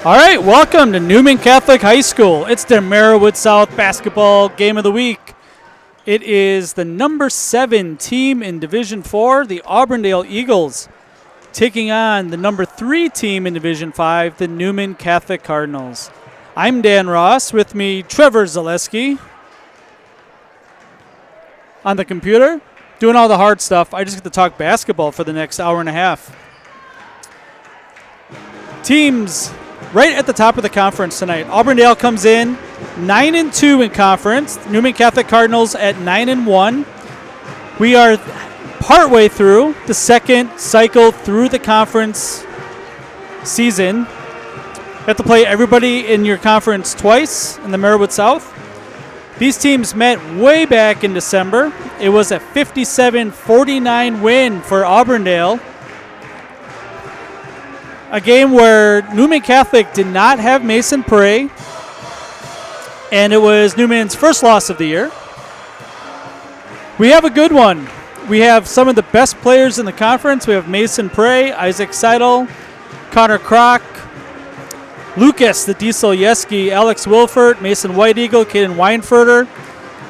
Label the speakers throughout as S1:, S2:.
S1: All right, welcome to Newman Catholic High School. It's the Merriwood South basketball game of the week. It is the number 7 team in Division 4, the Auburndale Eagles, taking on the number 3 team in Division 5, the Newman Catholic Cardinals. I'm Dan Ross. With me, Trevor Zaleski. On the computer, doing all the hard stuff. I just get to talk basketball for the next hour and a half. Teams right at the top of the conference tonight. Auburndale comes in 9-2 in conference. Newman Catholic Cardinals at 9-1. We are partway through the second cycle through the conference season. You have to play everybody in your conference twice in the Merriwood South. These teams met way back in December. It was a 57-49 win for Auburndale. A game where Newman Catholic did not have Mason Prey, and it was Newman's first loss of the year. We have a good one. We have some of the best players in the conference. We have Mason Prey, Isaac Seidel, Connor Kroc, Lucas the Diesel Yeski, Alex Wilford, Mason White Eagle, Caden Weinfurter.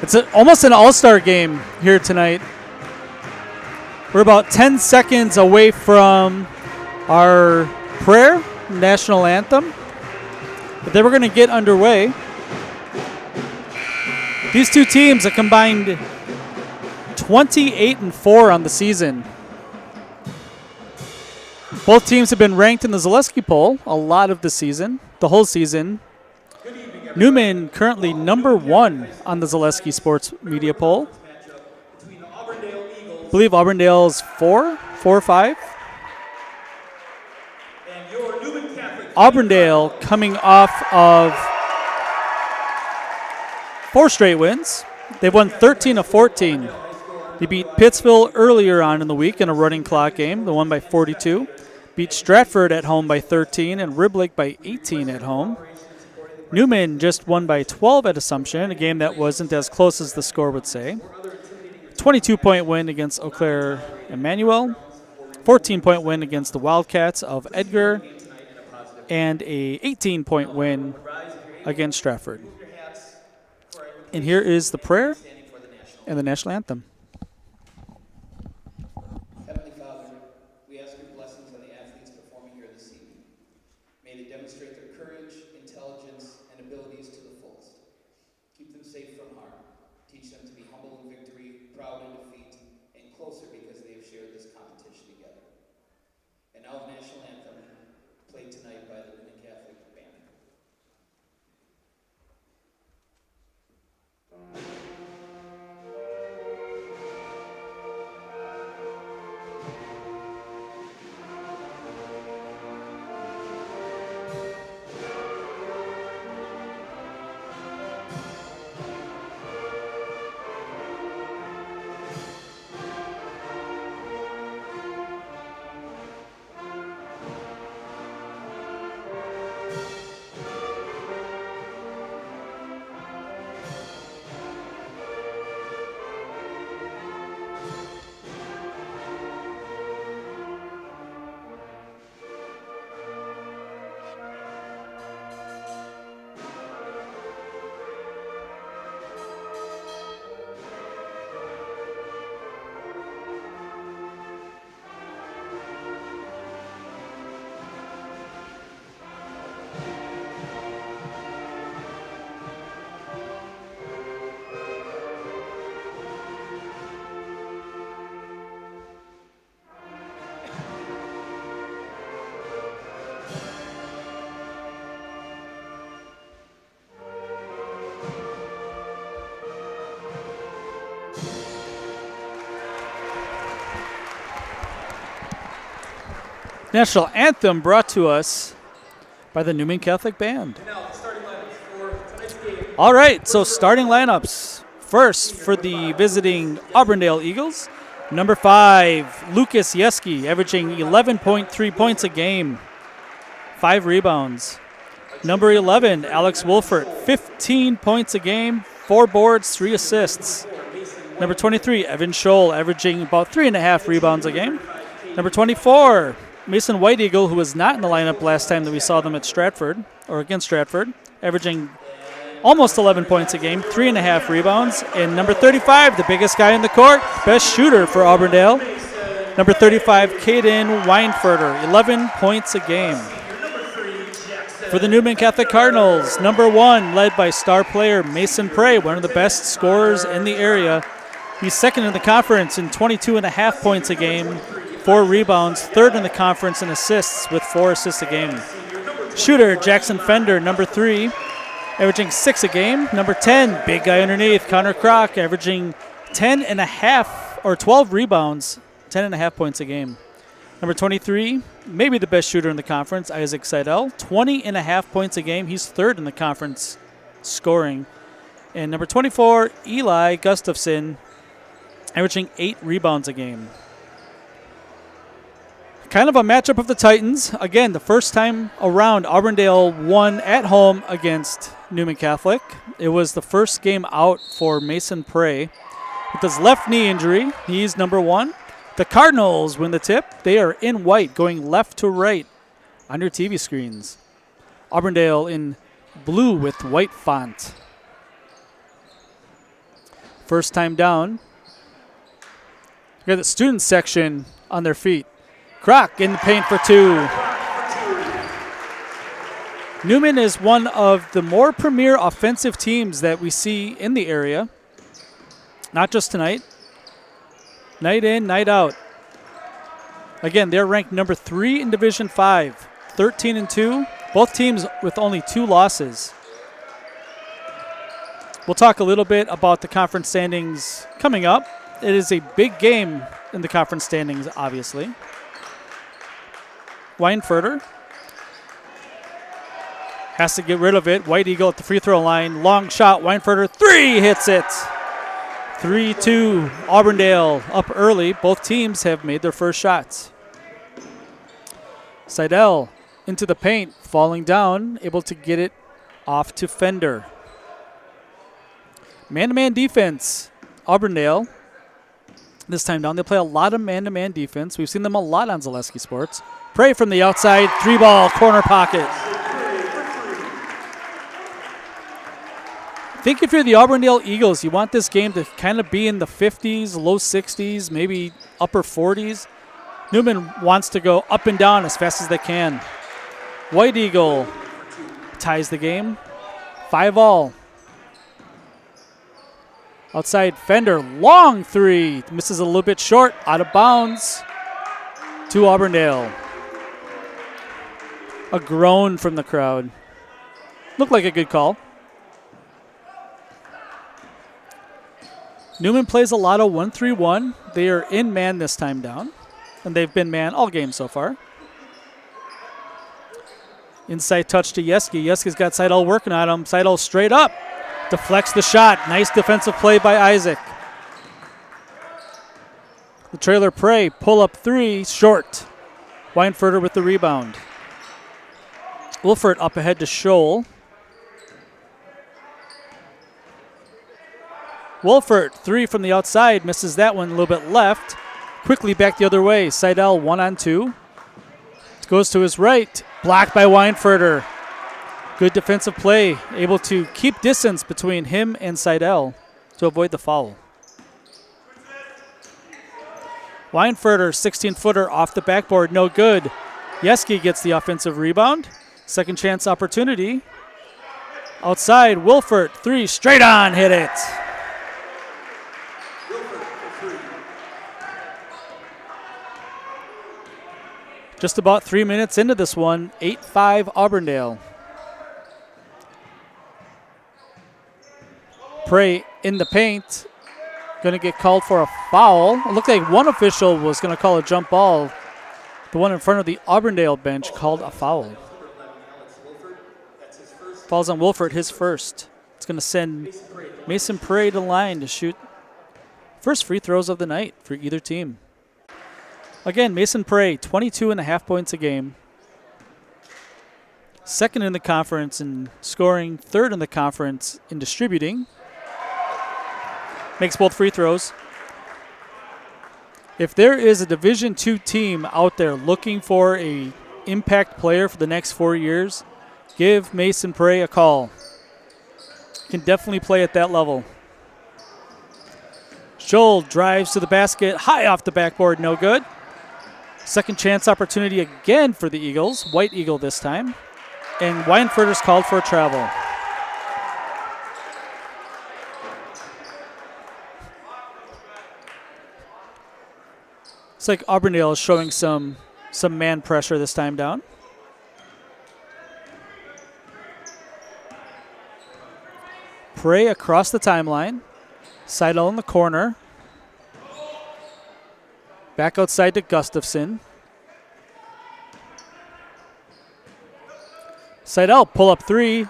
S1: It's almost an all-star game here tonight. We're about 10 seconds away from our prayer, national anthem. But then we're going to get underway. These two teams have combined 28-4 on the season. Both teams have been ranked in the Zaleski poll a lot of the season, the whole season. Newman currently number 1 on the Zaleski Sports Media poll. I believe Auburndale's 4 or 5. Auburndale coming off of 4 straight wins. They've won 13 of 14. They beat Pittsville earlier on in the week in a running clock game. They won by 42. Beat Stratford at home by 13 and Riblake by 18 at home. Newman just won by 12 at Assumption, a game that wasn't as close as the score would say. 22-point win against Eau Claire Emmanuel. 14-point win against the Wildcats of Edgar. And a 18-point win against Stratford. And here is the prayer and the national anthem.
S2: Heavenly Father, we ask your blessings on the athletes performing here this evening. May they demonstrate their courage, intelligence, and abilities to the fullest. Keep them safe from harm. Teach them to be humble in victory, proud in defeat, and closer because they have shared this competition together. And now the national anthem, played tonight by the Newman Catholic Band.
S1: National anthem brought to us by the Newman Catholic Band. All right, so starting lineups. First, for the visiting Auburndale Eagles, number 5, Lucas Yeski, averaging 11.3 points a game, 5 rebounds. Number 11, Alex Wolfert, 15 points a game, 4 boards, 3 assists. Number 23, Evan Scholl, averaging about 3.5 rebounds a game. Number 24, Mason White Eagle, who was not in the lineup last time that we saw them at Stratford, or against Stratford, averaging almost 11 points a game, 3.5 rebounds. And number 35, the biggest guy in the court, best shooter for Auburndale, number 35, Caden Weinferter, 11 points a game. For the Newman Catholic Cardinals, number 1, led by star player Mason Prey, one of the best scorers in the area. He's second in the conference in 22.5 points a game, 4 rebounds, third in the conference in assists with 4 assists a game. Shooter Jackson Fender, number 3, averaging 6 a game. Number 10, big guy underneath, Connor Kroc, averaging 10.5 or 12 rebounds, 10.5 points a game. Number 23, maybe the best shooter in the conference, Isaac Seidel, 20.5 points a game. He's third in the conference scoring. And number 24, Eli Gustafson, averaging 8 rebounds a game. Kind of a matchup of the Titans. Again, the first time around, Auburndale won at home against Newman Catholic. It was the first game out for Mason Prey with his left knee injury. He's number 1. The Cardinals win the tip. They are in white, going left to right on your TV screens. Auburndale in blue with white font. First time down. You got the student section on their feet. Kroc in the paint for 2. Newman is one of the more premier offensive teams that we see in the area. Not just tonight. Night in, night out. Again, they're ranked number 3 in Division 5, 13-2. Both teams with only 2 losses. We'll talk a little bit about the conference standings coming up. It is a big game in the conference standings, obviously. Weinferter has to get rid of it. White Eagle at the free throw line. Long shot. Weinferter, 3, hits it. 3-2. Auburndale up early. Both teams have made their first shots. Seidel into the paint, falling down, able to get it off to Fender. Man-to-man defense. Auburndale. This time down, they play a lot of man-to-man defense. We've seen them a lot on Zaleski Sports. Prey from the outside, 3-ball, corner pocket. I think if you're the Auburndale Eagles, you want this game to kind of be in the 50s, low 60s, maybe upper 40s. Newman wants to go up and down as fast as they can. White Eagle ties the game, 5-all. Outside Fender, long 3, misses a little bit short, out of bounds to Auburndale. A groan from the crowd. Looked like a good call. Newman plays a lot of 1-3-1. They are in man this time down, and they've been man all game so far. Inside touch to Yeski. Yeski's got Seidel working on him. Seidel straight up. Deflects the shot. Nice defensive play by Isaac. The trailer Prey, pull up 3, short. Weinferter with the rebound. Wolfert up ahead to Scholl. Wolfert, 3 from the outside, misses that one a little bit left. Quickly back the other way. Seidel 1-on-2. Goes to his right. Blocked by Weinferter. Good defensive play. Able to keep distance between him and Seidel to avoid the foul. Weinferter, 16-footer off the backboard, no good. Yeski gets the offensive rebound. Second chance opportunity. Outside, Wolfert, 3, straight on, hit it. Just about 3 minutes into this one, 8-5 Auburndale. Prey in the paint. Going to get called for a foul. It looked like one official was going to call a jump ball. The one in front of the Auburndale bench called a foul. Falls on Wolfert, his first. It's going to send Mason Prey to the line to shoot first free throws of the night for either team. Again, Mason Prey, 22.5 points a game. Second in the conference in scoring, third in the conference in distributing. Makes both free throws. If there is a Division II team out there looking for a impact player for the next 4 years, give Mason Prey a call. Can definitely play at that level. Scholl drives to the basket, high off the backboard, no good. Second chance opportunity again for the Eagles, White Eagle this time. And Weinfurter's called for a travel. It's like Auburndale is showing some man pressure this time down. Prey across the timeline. Seidel in the corner. Back outside to Gustafson. Seidel, pull up three. A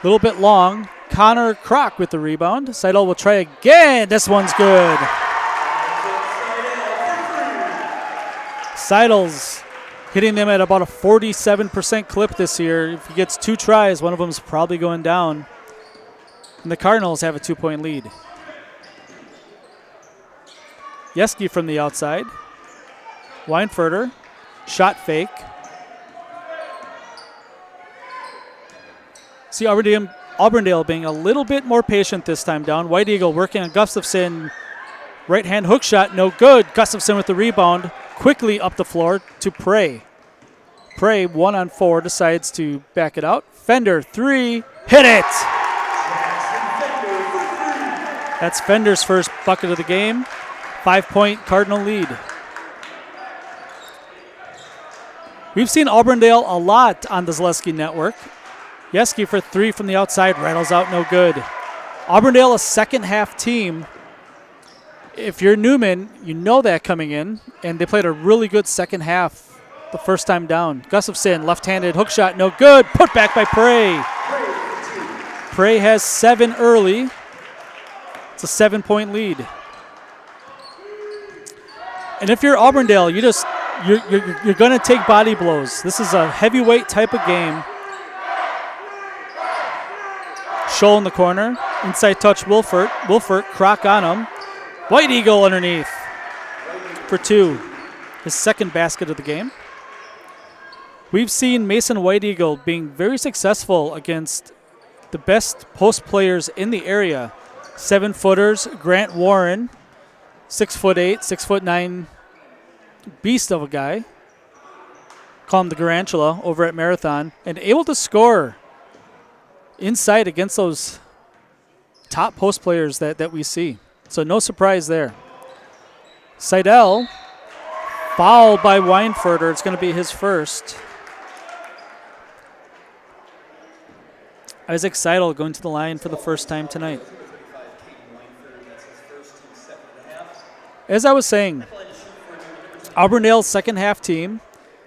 S1: little bit long. Connor Kroc with the rebound. Seidel will try again. This one's good. Seidel's hitting them at about a 47% clip this year. If he gets 2 tries, one of them's probably going down. And the Cardinals have a 2-point lead. Yeski from the outside. Weinfurter, shot fake. See Auburndale being a little bit more patient this time down. White Eagle working on Gustafson. Right-hand hook shot, no good. Gustafson with the rebound. Quickly up the floor to Prey. Prey, 1-on-4, decides to back it out. Fender, 3, hit it! That's Fender's first bucket of the game. 5-point Cardinal lead. We've seen Auburndale a lot on the Zaleski Network. Yeski for 3 from the outside, rattles out, no good. Auburndale, a second-half team. If you're Newman, you know that coming in, and they played a really good second half the first time down. Gustafson, left-handed hook shot, no good. Put back by Prey. Prey has 7 early. It's a 7-point lead. And if you're Auburndale, you're going to take body blows. This is a heavyweight type of game. Scholl in the corner, inside touch Wilfert. Wilfert, Kroc on him. White Eagle underneath for 2. His second basket of the game. We've seen Mason White Eagle being very successful against the best post players in the area. 7-footers, Grant Warren, 6'8", 6'9", beast of a guy. Call him the Garantula over at Marathon, and able to score inside against those top post players that we see. So no surprise there. Seidel, fouled by Weinfurter. It's going to be his first. Isaac Seidel going to the line for the first time tonight. As I was saying, Auburndale's second half team,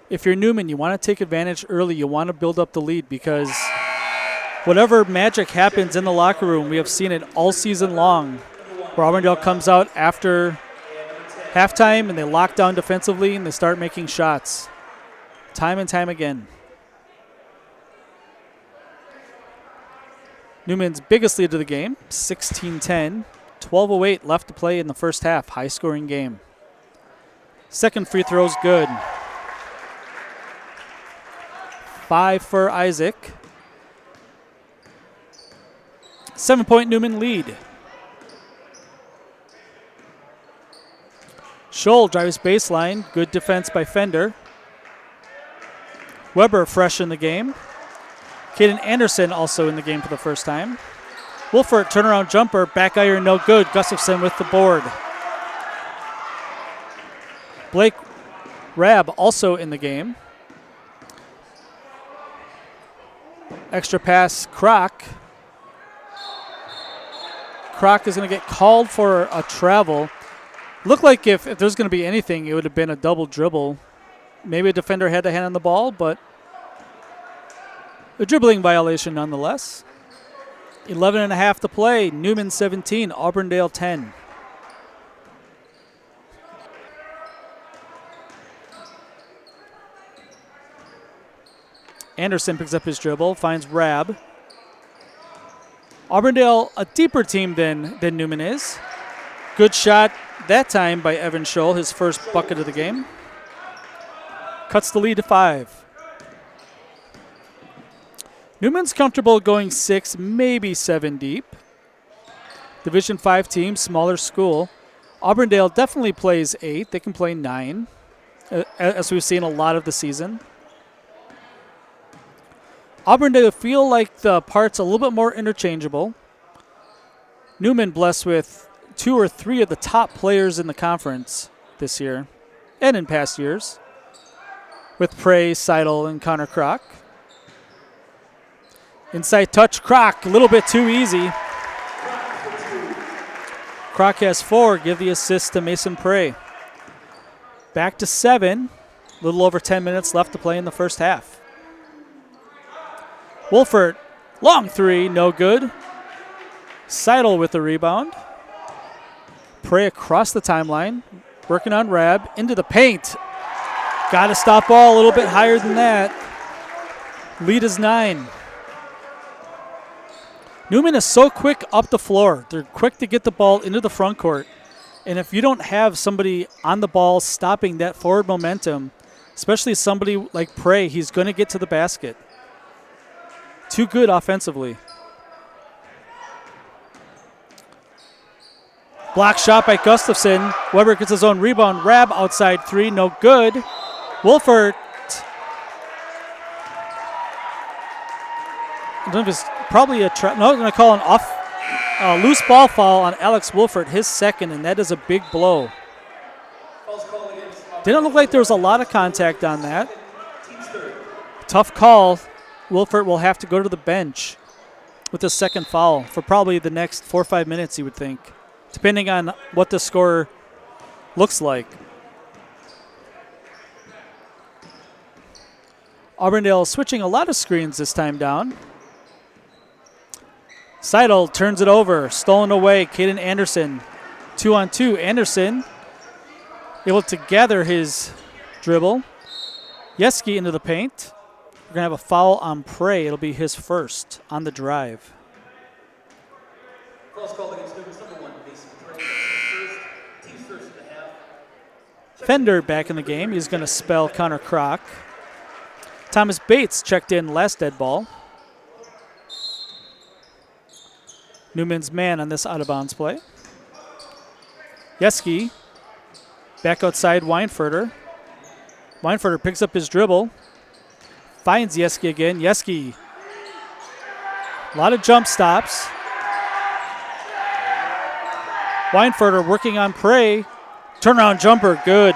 S1: if you're Newman, you want to take advantage early. You want to build up the lead because whatever magic happens in the locker room, we have seen it all season long, where Auburndale comes out after halftime and they lock down defensively and they start making shots time and time again. Newman's biggest lead of the game, 16-10. 12:08 left to play in the first half. High-scoring game. Second free throw's good. 5 for Isaac. 7-point Newman lead. Scholl drives baseline. Good defense by Fender. Weber fresh in the game. Caden Anderson also in the game for the first time. Wolfert, turnaround jumper, back iron, no good. Gustafson with the board. Blake Rabb also in the game. Extra pass, Kroc. Kroc is going to get called for a travel. Looked like if there's going to be anything, it would have been a double dribble. Maybe a defender had a hand on the ball, but a dribbling violation nonetheless. 11.5 to play. Newman 17, Auburndale 10. Anderson picks up his dribble, finds Rabb. Auburndale, a deeper team than Newman is. Good shot that time by Evan Scholl, his first bucket of the game. Cuts the lead to 5. Newman's comfortable going 6, maybe 7 deep. Division 5 team, smaller school. Auburndale definitely plays 8. They can play 9, as we've seen a lot of the season. Auburndale feel like the parts a little bit more interchangeable. Newman blessed with 2 or 3 of the top players in the conference this year and in past years, with Prey, Seidel, and Connor Kroc. Inside touch, Kroc, a little bit too easy. Kroc has 4, give the assist to Mason Prey. Back to 7, a little over 10 minutes left to play in the first half. Wolfert, long 3, no good. Seidel with the rebound. Prey across the timeline, working on Rab, into the paint. Got to stop ball a little bit higher than that. Lead is 9. Newman is so quick up the floor. They're quick to get the ball into the front court. And if you don't have somebody on the ball stopping that forward momentum, especially somebody like Prey, he's going to get to the basket. Too good offensively. Block shot by Gustafson. Weber gets his own rebound. Rab outside 3, no good. Wolfert. I don't know if it's probably a trap. No, I'm going to call an loose ball foul on Alex Wolfert, his second, and that is a big blow. Didn't look like there was a lot of contact on that. Tough call. Wolfert will have to go to the bench with the second foul for probably the next 4 or 5 minutes, you would think, depending on what the score looks like. Auburndale switching a lot of screens this time down. Seidel turns it over, stolen away. Caden Anderson, 2-on-2. Anderson able to gather his dribble. Yeski into the paint. We're going to have a foul on Prey. It'll be his first on the drive. Fender back in the game. He's going to spell Connor Kroc. Thomas Bates checked in last dead ball. Newman's man on this out-of-bounds play. Yeski back outside Weinfurter. Weinfurter picks up his dribble. Finds Yeski again. Yeski. A lot of jump stops. Weinfurter working on Prey. Turnaround jumper, good.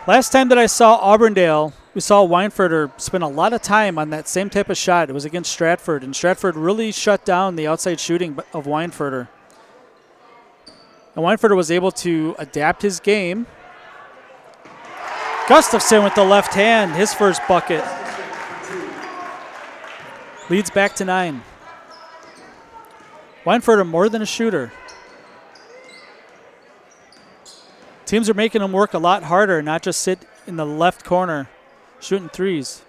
S1: Last time that I saw Auburndale, we saw Weinfurter spend a lot of time on that same type of shot. It was against Stratford, and Stratford really shut down the outside shooting of Weinfurter. And Weinfurter was able to adapt his game. Gustafson with the left hand, his first bucket. Leads back to 9. Weinfurter more than a shooter. Teams are making him work a lot harder, not just sit in the left corner shooting threes.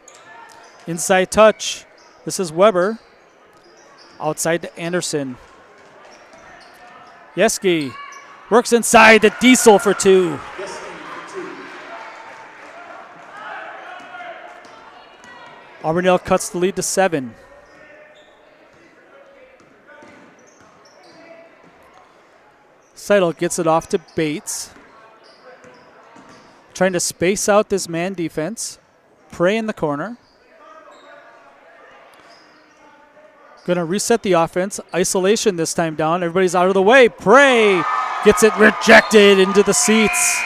S1: Inside touch. This is Weber. Outside to Anderson. Yeski works inside to Diesel for 2. Auburndale cuts the lead to 7. Seidel gets it off to Bates. Trying to space out this man defense. Prey in the corner. Going to reset the offense. Isolation this time down. Everybody's out of the way. Prey gets it rejected into the seats.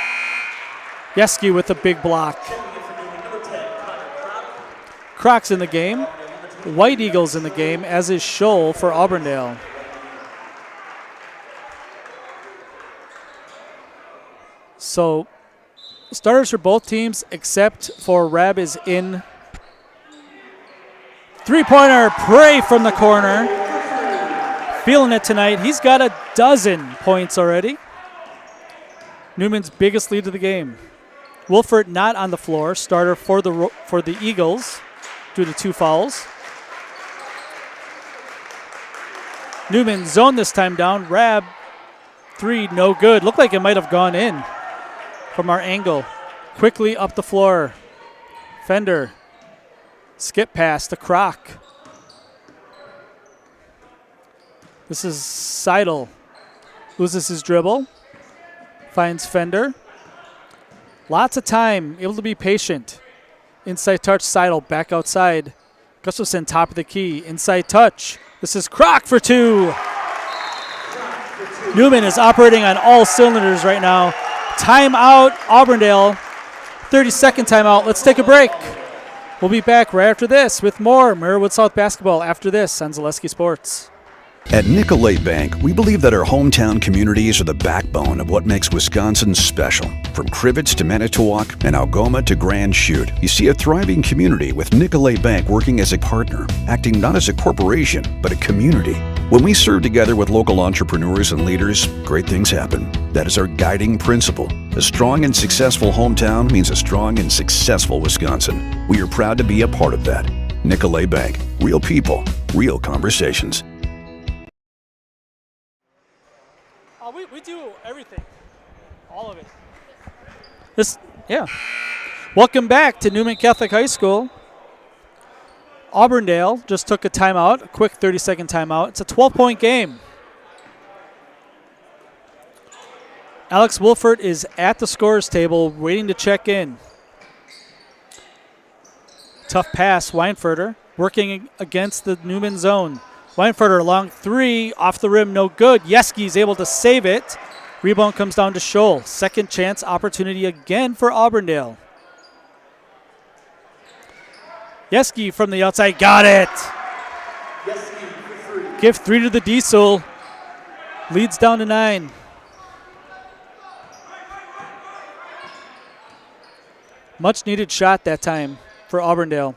S1: Yeski with a big block. Croc's in the game. White Eagles in the game, as is Scholl for Auburndale. So starters for both teams except for Rab is in. Three-pointer, Prey from the corner. Feeling it tonight. He's got a dozen points already. Newman's biggest lead of the game. Wolfert not on the floor. Starter for the Eagles due to 2 fouls. Newman zone this time down. Rab, 3, no good. Looked like it might have gone in from our angle. Quickly up the floor. Fender. Skip pass to Kroc. This is Seidel. Loses his dribble. Finds Fender. Lots of time. Able to be patient. Inside touch, Seidel back outside. Gustafson top of the key. Inside touch. This is Kroc for 2. Newman is operating on all cylinders right now. Timeout, Auburndale. 30-second timeout. Let's take a break. We'll be back right after this with more Marywood South basketball after this on Zaleski Sports.
S3: At Nicolay Bank, we believe that our hometown communities are the backbone of what makes Wisconsin special. From Crivets to Manitowoc and Algoma to Grand Chute, you see a thriving community with Nicolay Bank working as a partner, acting not as a corporation, but a community. When we serve together with local entrepreneurs and leaders, great things happen. That is our guiding principle. A strong and successful hometown means a strong and successful Wisconsin. We are proud to be a part of that. Nicolay Bank. Real people, real conversations.
S1: We do everything. All of it. Welcome back to Newman Catholic High School. Auburndale just took a timeout, a quick 30-second timeout. It's a 12-point game. Alex Wolfert is at the scorer's table waiting to check in. Tough pass, Weinfurter working against the Newman zone. Weinfurter long 3, off the rim, no good. Yeski's able to save it. Rebound comes down to Scholl. Second chance opportunity again for Auburndale. Yeski from the outside, got it. Give 3 to the Diesel. Leads down to 9. Much needed shot that time for Auburndale.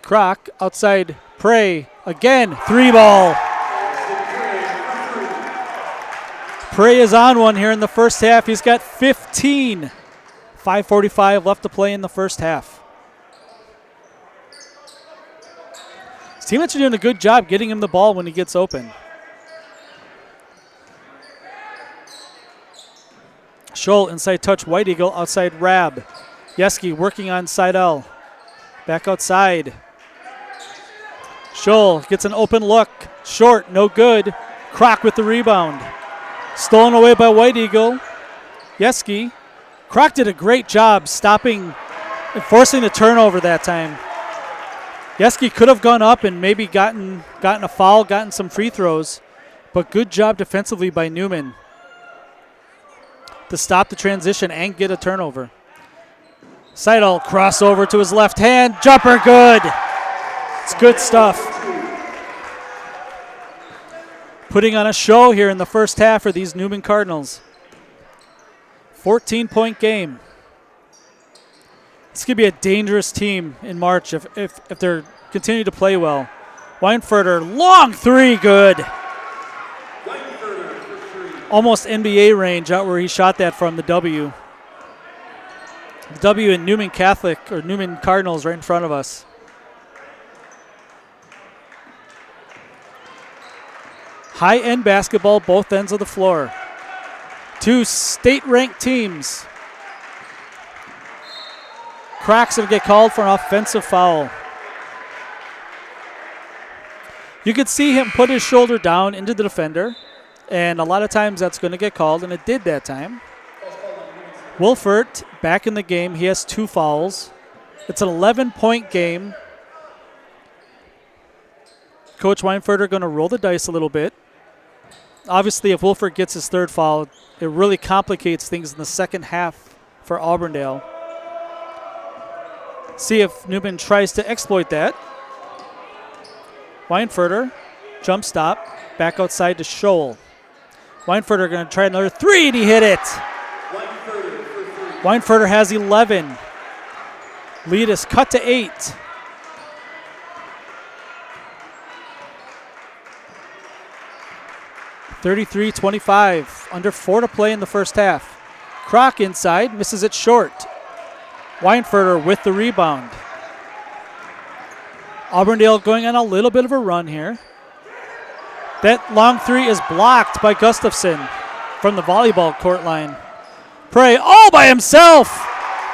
S1: Kroc outside, Prey again, 3 ball. Prey is on one here in the first half. He's got 15. 5:45 left to play in the first half. His teammates are doing a good job getting him the ball when he gets open. Scholl inside touch, White Eagle outside Rab. Yeski working on Seidel. Back outside. Scholl gets an open look. Short, no good. Kroc with the rebound. Stolen away by White Eagle. Yeski. Kroc did a great job stopping and forcing the turnover that time. Yeski could have gone up and maybe gotten a foul, gotten some free throws, but good job defensively by Newman to stop the transition and get a turnover. Seidel crossover to his left hand. Jumper good. It's good stuff. Putting on a show here in the first half for these Newman Cardinals. 14-point game. This could be a dangerous team in March if they're continue to play well. Weinfurter, long 3, good. Almost NBA range out where he shot that from the W. The W in Newman Catholic, or Newman Cardinals right in front of us. High-end basketball, both ends of the floor. 2 state-ranked teams. Croc's going to get called for an offensive foul. You could see him put his shoulder down into the defender, and a lot of times that's going to get called, and it did that time. Wolfert back in the game. He has 2 fouls. It's an 11-point game. Coach Weinfurter going to roll the dice a little bit. Obviously, if Wolfert gets his 3rd foul, it really complicates things in the second half for Auburndale. See if Newman tries to exploit that. Weinfurter, jump stop, back outside to Scholl. Weinfurter going to try another 3, and he hit it. Weinfurter has 11. Lead is cut to 8. (33-25). Under 4 to play in the first half. Kroc inside, misses it short. Weinfurter with the rebound. Auburndale going on a little bit of a run here. That long three is blocked by Gustafson from the volleyball court line. Prey all by himself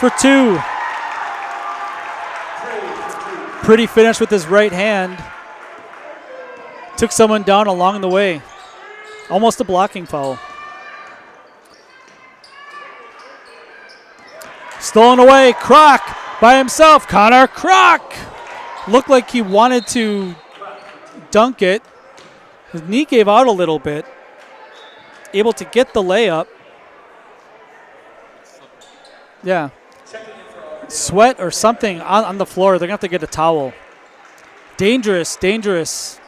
S1: for two. Pretty finish with his right hand. Took someone down along the way. Almost a blocking foul. Stolen away. Kroc by himself. Connor Kroc. Looked like he wanted to dunk it. His knee gave out a little bit. Able to get the layup. Yeah. Sweat or something on the floor. They're going to have to get a towel. Dangerous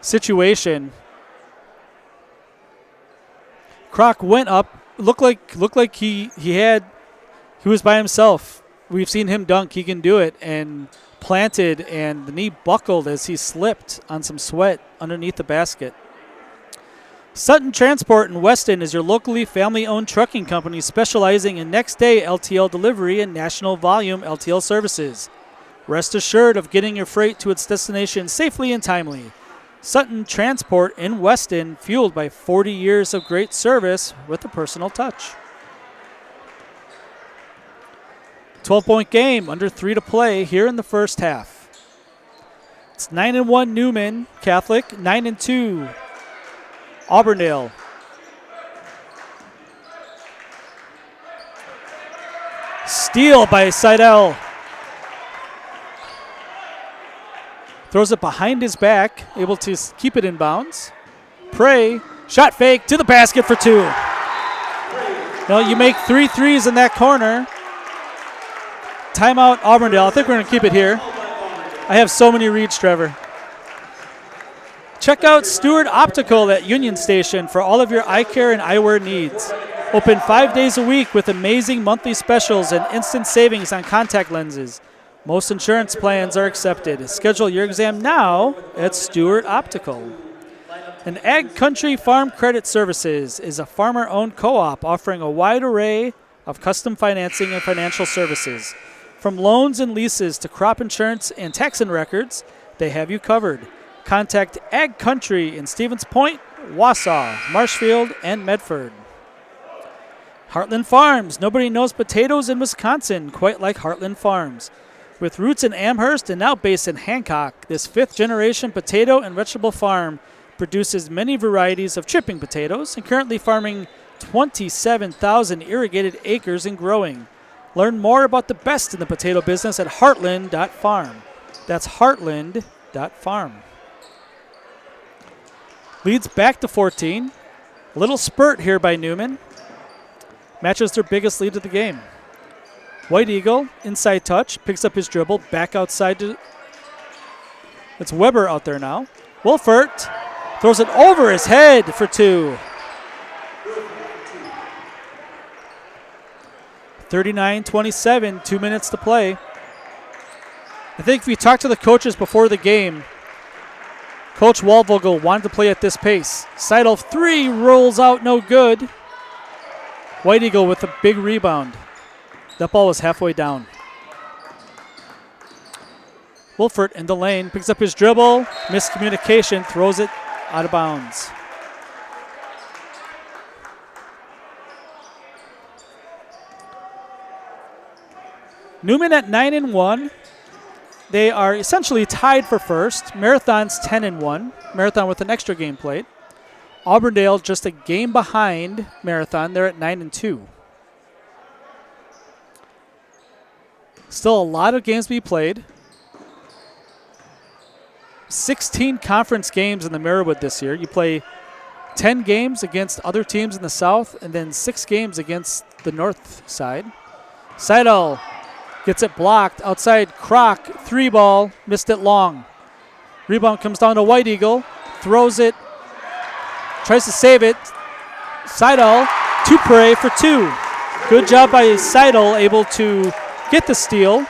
S1: situation. Kroc went up. Looked like he was by himself. We've seen him dunk. He can do it. And planted, and the knee buckled as he slipped on some sweat underneath the basket. Sutton Transport in Weston is your locally family-owned trucking company specializing in next-day LTL delivery and national volume LTL services. Rest assured of getting your freight to its destination safely and timely. Sutton Transport in Weston, fueled by 40 years of great service with a personal touch. 12-point game, under 3 to play here in the first half. It's 9-1 Newman Catholic, 9-2 Auburndale. Steal by Seidel. Throws it behind his back, able to keep it in bounds. Prey, shot fake to the basket for two. Well, you make 3 threes in that corner. Timeout Auburndale. I think we're going to keep it here. I have so many reads, Trevor. Check out Stewart Optical at Union Station for all of your eye care and eyewear needs. Open 5 days a week with amazing monthly specials and instant savings on contact lenses. Most insurance plans are accepted. Schedule your exam now at Stewart Optical. And Ag Country Farm Credit Services is a farmer-owned co-op offering a wide array of custom financing and financial services. From loans and leases to crop insurance and tax and records, they have you covered. Contact Ag Country in Stevens Point, Wausau, Marshfield, and Medford. Heartland Farms. Nobody knows potatoes in Wisconsin quite like Heartland Farms. With roots in Amherst and now based in Hancock, this 5th-generation potato and vegetable farm produces many varieties of chipping potatoes and currently farming 27,000 irrigated acres and growing. Learn more about the best in the potato business at heartland.farm. That's heartland.farm. Leads back to 14. A little spurt here by Newman. Matches their biggest lead of the game. White Eagle, inside touch, picks up his dribble, back outside to... It's Weber out there now. Wolfert throws it over his head for two. 39-27, 2 minutes to play. I think if you talk to the coaches before the game, Coach Waldvogel wanted to play at this pace. Seidel 3 rolls out, no good. White Eagle with a big rebound. That ball was halfway down. Wolfert in the lane, picks up his dribble, miscommunication, throws it out of bounds. Newman at 9-1. They are essentially tied for first. Marathon's 10-1. Marathon with an extra game played. Auburndale just a game behind Marathon. They're at 9-2. Still a lot of games to be played. 16 conference games in the Marywood this year. You play 10 games against other teams in the South and then 6 games against the North side. Seidel gets it blocked. Outside, Kroc, 3-ball, missed it long. Rebound comes down to White Eagle. Throws it. Tries to save it. Seidel to Prey for 2. Good job by Seidel, able to get the steal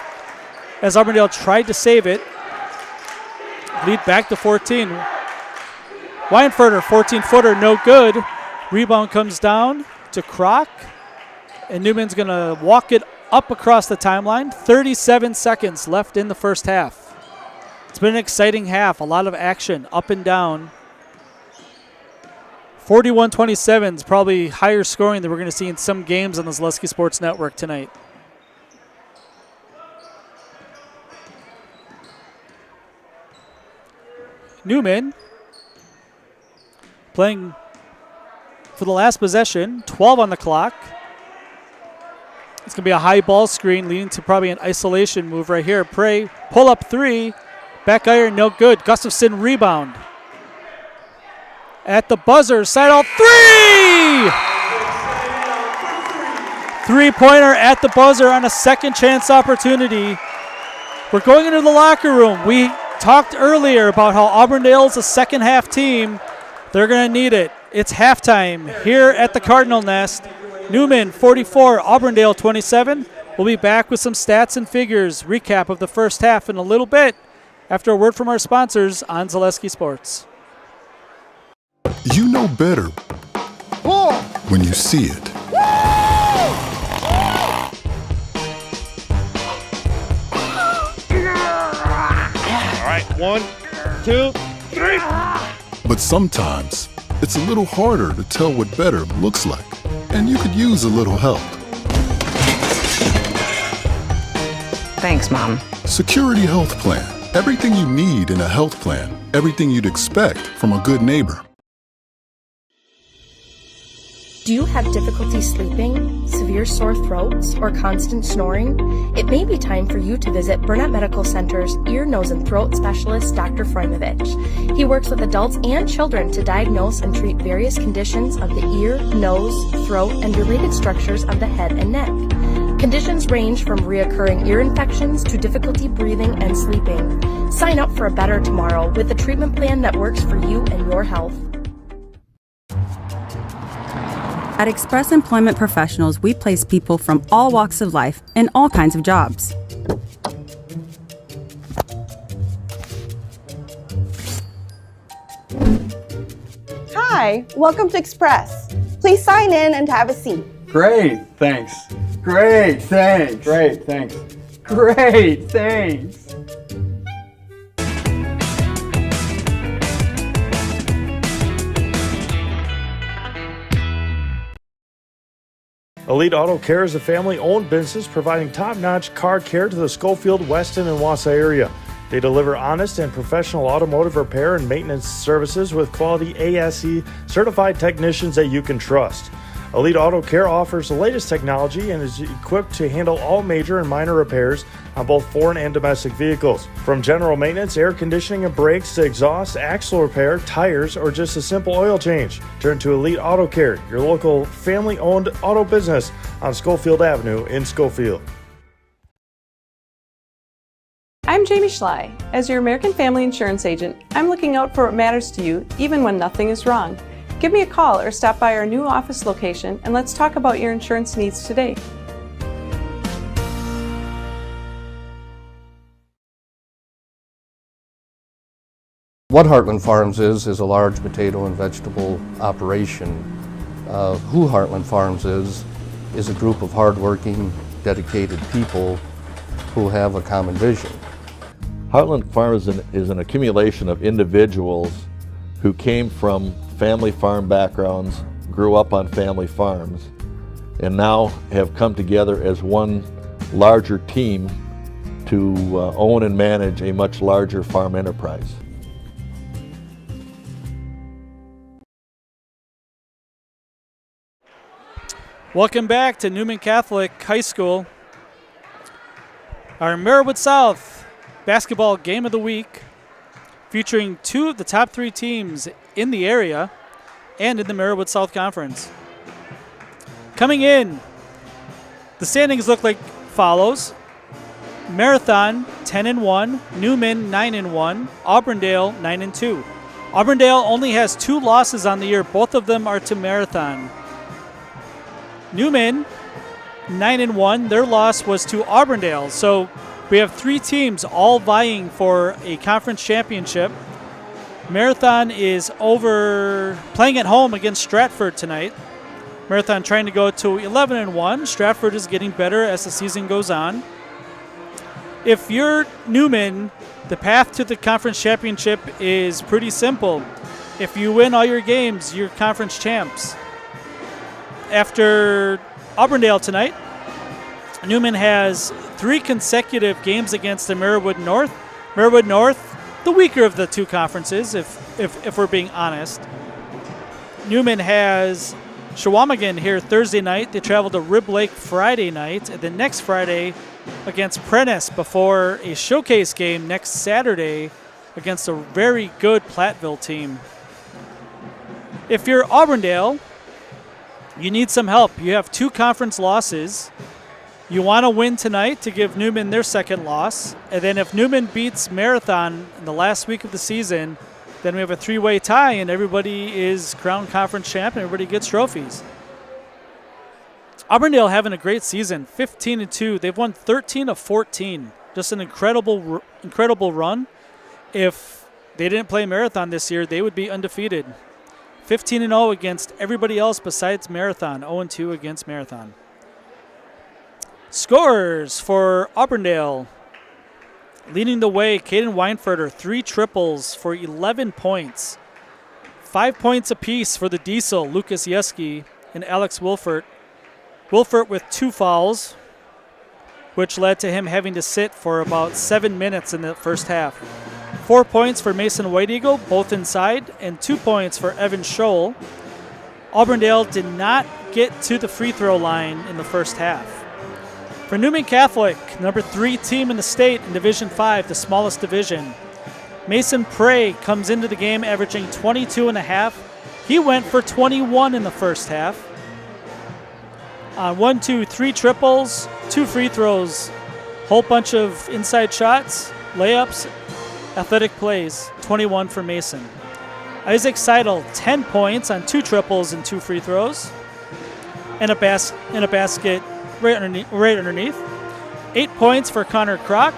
S1: as Auburndale tried to save it. Lead back to 14. Weinferter, 14-footer, no good. Rebound comes down to Kroc. And Newman's going to walk it up across the timeline. 37 seconds left in the first half. It's been an exciting half. A lot of action up and down. 41-27 is probably higher scoring than we're going to see in some games on the Zaleski Sports Network tonight. Newman playing for the last possession, 12 on the clock. It's going to be a high ball screen leading to probably an isolation move right here. Prey, pull up three, back iron, no good. Gustafson rebound. At the buzzer, side out three! Three-pointer at the buzzer on a second chance opportunity. We're going into the locker room. We talked earlier about how Auburndale's a second half team. They're going to need it. It's halftime here at the Cardinal Nest. Newman 44, Auburndale 27. We'll be back with some stats and figures, recap of the first half in a little bit after a word from our sponsors on Zaleski Sports.
S4: You know better when you see it.
S5: All right, 1, 2, 3.
S4: But sometimes it's a little harder to tell what better looks like, and you could use a little help.
S6: Thanks, Mom.
S4: Security Health Plan. Everything you need in a health plan. Everything you'd expect from a good neighbor.
S7: Do you have difficulty sleeping, severe sore throats, or constant snoring? It may be time for you to visit Burnett Medical Center's ear, nose, and throat specialist, Dr. Frojmovich. He works with adults and children to diagnose and treat various conditions of the ear, nose, throat, and related structures of the head and neck. Conditions range from reoccurring ear infections to difficulty breathing and sleeping. Sign up for a better tomorrow with a treatment plan that works for you and your health.
S8: At Express Employment Professionals, we place people from all walks of life in all kinds of jobs.
S9: Hi, welcome to Express. Please sign in and have a seat.
S10: Great, thanks. Great, thanks. Great, thanks. Great, thanks.
S5: Elite Auto Care is a family-owned business providing top-notch car care to the Schofield, Weston, and Wausau area. They deliver honest and professional automotive repair and maintenance services with quality ASE certified technicians that you can trust. Elite Auto Care offers the latest technology and is equipped to handle all major and minor repairs on both foreign and domestic vehicles. From general maintenance, air conditioning and brakes to exhaust, axle repair, tires, or just a simple oil change. Turn to Elite Auto Care, your local family-owned auto business on Schofield Avenue in Schofield.
S11: I'm Jamie Schley. As your American Family Insurance agent, I'm looking out for what matters to you, even when nothing is wrong. Give me a call or stop by our new office location and let's talk about your insurance needs today.
S12: What Heartland Farms is a large potato and vegetable operation. Who Heartland Farms is a group of hardworking, dedicated people who have a common vision.
S13: Heartland Farms is an accumulation of individuals who came from family farm backgrounds, grew up on family farms, and now have come together as one larger team to own and manage a much larger farm enterprise.
S1: Welcome back to Newman Catholic High School. Our Marywood South basketball game of the week, featuring two of the top three teams in the area and in the Marywood South Conference. Coming in, the standings look like follows. Marathon 10-1, Newman 9-1, Auburndale 9-2. Auburndale only has 2 losses on the year. Both of them are to Marathon. Newman 9-1, their loss was to Auburndale. So we have 3 teams all vying for a conference championship. Marathon is playing at home against Stratford tonight. Marathon trying to go to 11-1. Stratford is getting better as the season goes on. If you're Newman, the path to the conference championship is pretty simple. If you win all your games, you're conference champs. After Auburndale tonight, Newman has 3 consecutive games against the Marywood North. Marywood North, the weaker of the two conferences, if we're being honest. Newman has Shawamigan here Thursday night. They travel to Rib Lake Friday night. And then next Friday against Prentice before a showcase game next Saturday against a very good Platteville team. If you're Auburndale, you need some help. You have 2 conference losses. You want to win tonight to give Newman their second loss. And then if Newman beats Marathon in the last week of the season, then we have a 3-way tie and everybody is crowned conference champion. Everybody gets trophies. Auburndale having a great season, 15-2. They've won 13 of 14. Just an incredible run. If they didn't play Marathon this year, they would be undefeated. 15-0 against everybody else besides Marathon. 0-2 against Marathon. Scores for Auburndale. Leading the way, Caden Weinfurter, 3 triples for 11 points. 5 points apiece for the Diesel, Lucas Yeski and Alex Wilfert. Wilfert with 2 fouls, which led to him having to sit for about 7 minutes in the first half. 4 points for Mason White Eagle, both inside, and 2 points for Evan Scholl. Auburndale did not get to the free throw line in the first half. For Newman Catholic, number 3 team in the state in Division 5, the smallest division, Mason Prey comes into the game averaging 22.5. He went for 21 in the first half. On 1, 2, 3 triples, 2 free throws, whole bunch of inside shots, layups, athletic plays, 21 for Mason. Isaac Seidel, 10 points on 2 triples and 2 free throws, and a basket right underneath. 8 points for Connor Kroc,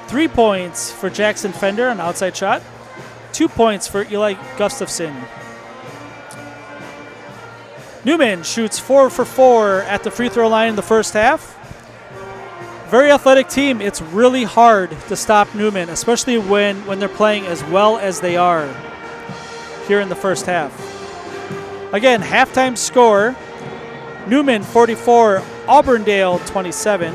S1: 3 points for Jackson Fender on outside shot, 2 points for Eli Gustafson. Newman shoots 4 for 4 at the free throw line in the first half. Very athletic team. It's really hard to stop Newman, especially when they're playing as well as they are here in the first half. Again, halftime score, Newman 44, Auburndale 27.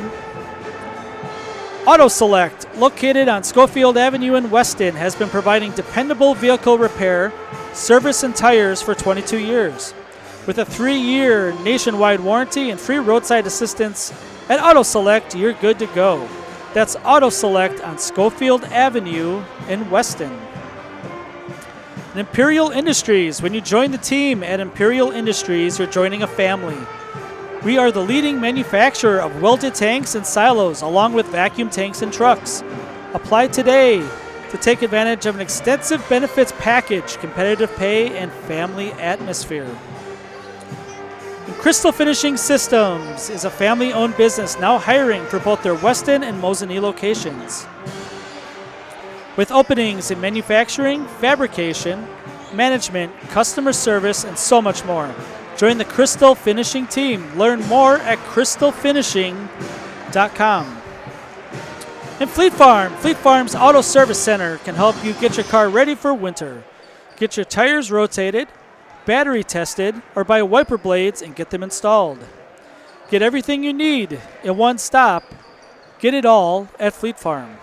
S1: Auto Select, located on Schofield Avenue in Weston, has been providing dependable vehicle repair, service, and tires for 22 years. With a 3-year nationwide warranty and free roadside assistance, at Auto Select, you're good to go. That's Auto Select on Schofield Avenue in Weston. And Imperial Industries, when you join the team at Imperial Industries, you're joining a family. We are the leading manufacturer of welded tanks and silos, along with vacuum tanks and trucks. Apply today to take advantage of an extensive benefits package, competitive pay, and family atmosphere. And Crystal Finishing Systems is a family-owned business now hiring for both their Weston and Mosinee locations. With openings in manufacturing, fabrication, management, customer service, and so much more. Join the Crystal Finishing team. Learn more at crystalfinishing.com. And Fleet Farm's Auto Service Center can help you get your car ready for winter. Get your tires rotated, battery tested, or buy wiper blades and get them installed. Get everything you need in one stop. Get it all at Fleet Farm.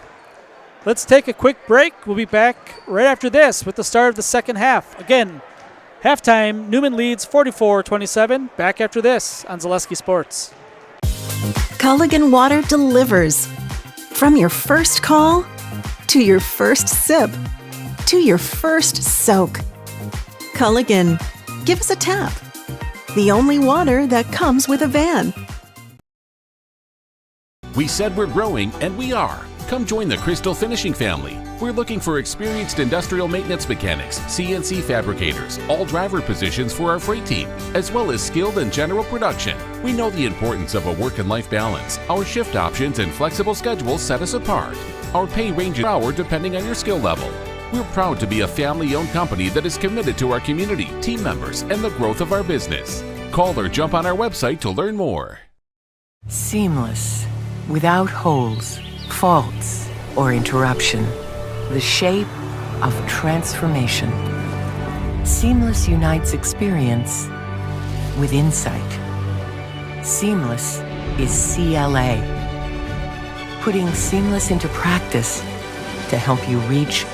S1: Let's take a quick break. We'll be back right after this with the start of the second half. Again, halftime, Newman leads 44-27. Back after this on Zaleski Sports.
S14: Culligan Water delivers. From your first call, to your first sip, to your first soak. Culligan, give us a tap. The only water that comes with a van.
S15: We said we're growing, and we are. Come join the Crystal Finishing family. We're looking for experienced industrial maintenance mechanics, CNC fabricators, all driver positions for our freight team, as well as skilled and general production. We know the importance of a work and life balance. Our shift options and flexible schedules set us apart. Our pay ranges per hour depending on your skill level. We're proud to be a family-owned company that is committed to our community, team members, and the growth of our business. Call or jump on our website to learn more.
S16: Seamless, without holes, faults, or interruption. The shape of transformation. Seamless unites experience with insight. Seamless is CLA. Putting seamless into practice to help you reach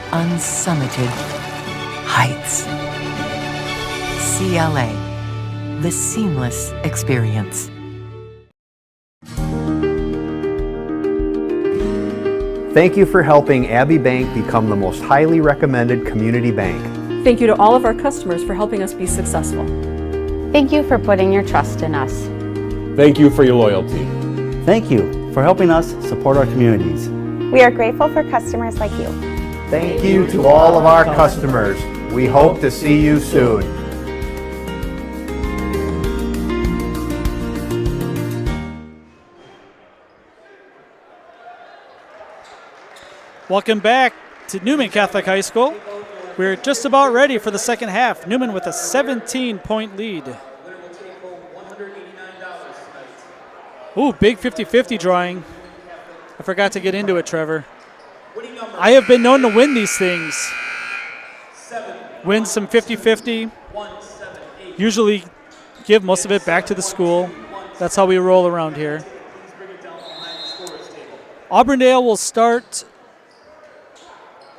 S16: unsummited heights. CLA, the seamless experience.
S17: Thank you for helping Abbey Bank become the most highly recommended community bank.
S18: Thank you to all of our customers for helping us be successful.
S19: Thank you for putting your trust in us.
S20: Thank you for your loyalty.
S21: Thank you for helping us support our communities.
S9: We are grateful for customers like you.
S17: Thank you to all of our customers. We hope to see you soon.
S1: Welcome back to Newman Catholic High School. We're just about ready for the second half. Newman with a 17-point lead. Ooh, big 50-50 drawing. I forgot to get into it, Trevor. I have been known to win these things. Win some 50-50. Usually give most of it back to the school. That's how we roll around here. Auburndale will start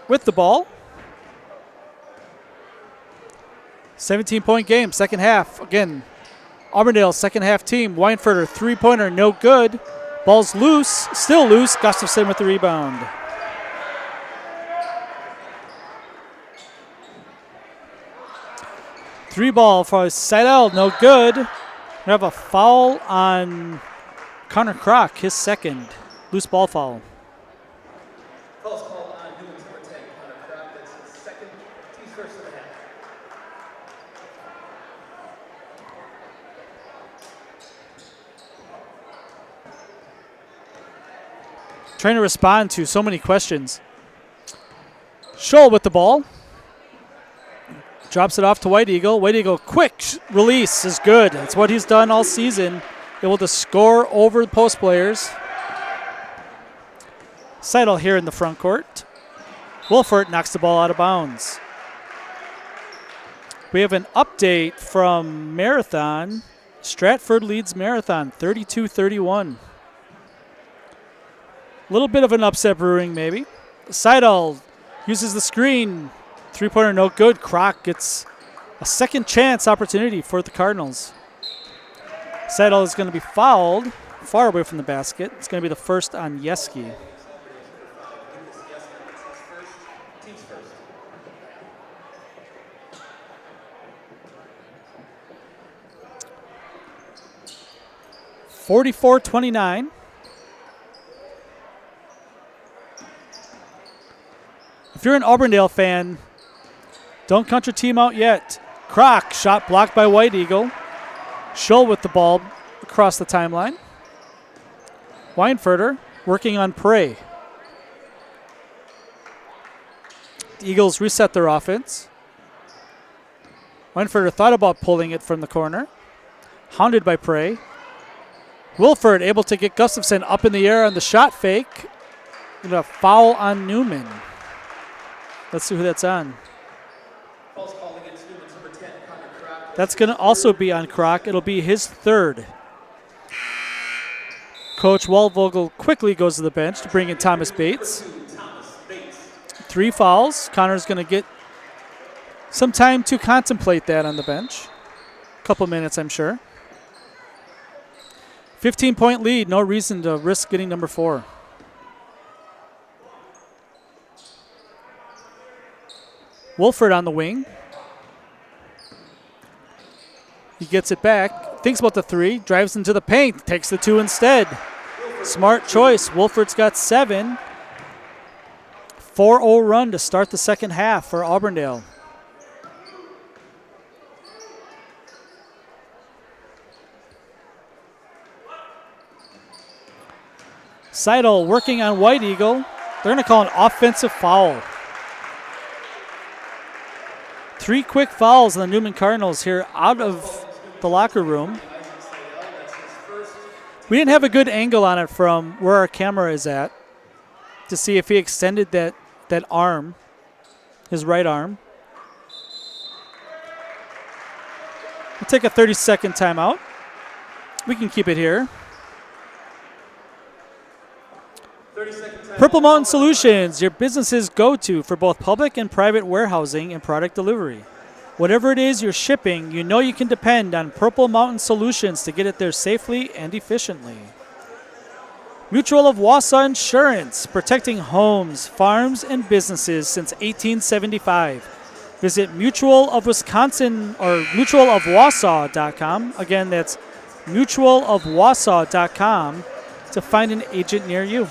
S1: with the ball. 17-point game, second half. Again, Auburndale's second half team. Weinfurter, three-pointer, no good. Ball's loose, still loose. Gustafson with the rebound. Three ball for Seidel, no good. We have a foul on Connor Kroc, his second. Loose ball foul.
S2: Foul's called on Newman's number 10, Connor Kroc. That's his second, team's first of the half.
S1: Trying to respond to so many questions. Scholl with the ball. Drops it off to White Eagle. White Eagle, quick release is good. That's what he's done all season. Able to score over the post players. Seidel here in the front court. Wolfert knocks the ball out of bounds. We have an update from Marathon. Stratford leads Marathon 32-31. A little bit of an upset brewing maybe. Seidel uses the screen. Three-pointer no good. Kroc gets a second chance opportunity for the Cardinals. Seidel is going to be fouled far away from the basket. It's going to be the first on Yeski.
S2: Team's first.
S1: 44-29. If you're an Auburndale fan, don't count your team out yet. Kroc, shot blocked by White Eagle. Scholl with the ball across the timeline. Weinfurter working on Prey. The Eagles reset their offense. Weinfurter thought about pulling it from the corner. Hounded by Prey. Wilford able to get Gustafson up in the air on the shot fake. And a foul on Newman. Let's see who that's on. That's going to also be on Kroc. It'll be his third. Coach Waldvogel quickly goes to the bench to bring in Thomas Bates. 3 fouls. Connor's going to get some time to contemplate that on the bench. A couple minutes, I'm sure. 15-point lead. No reason to risk getting number 4. Wolford on the wing. He gets it back, thinks about the 3, drives into the paint, takes the 2 instead. Smart choice. Wolford's got 7. 4-0 run to start the second half for Auburndale. Seidel working on White Eagle. They're going to call an offensive foul. 3 quick fouls on the Newman Cardinals here out of the locker room. We didn't have a good angle on it from where our camera is at to see if he extended that arm, his right arm. We'll take a 30-second timeout. We can keep it here. Purple Mountain Solutions, your business's go-to for both public and private warehousing and product delivery. Whatever it is you're shipping, you know you can depend on Purple Mountain Solutions to get it there safely and efficiently. Mutual of Wausau Insurance, protecting homes, farms, and businesses since 1875. Visit Mutual of Wisconsin or mutualofwausau.com. Again, that's mutualofwausau.com to find an agent near you.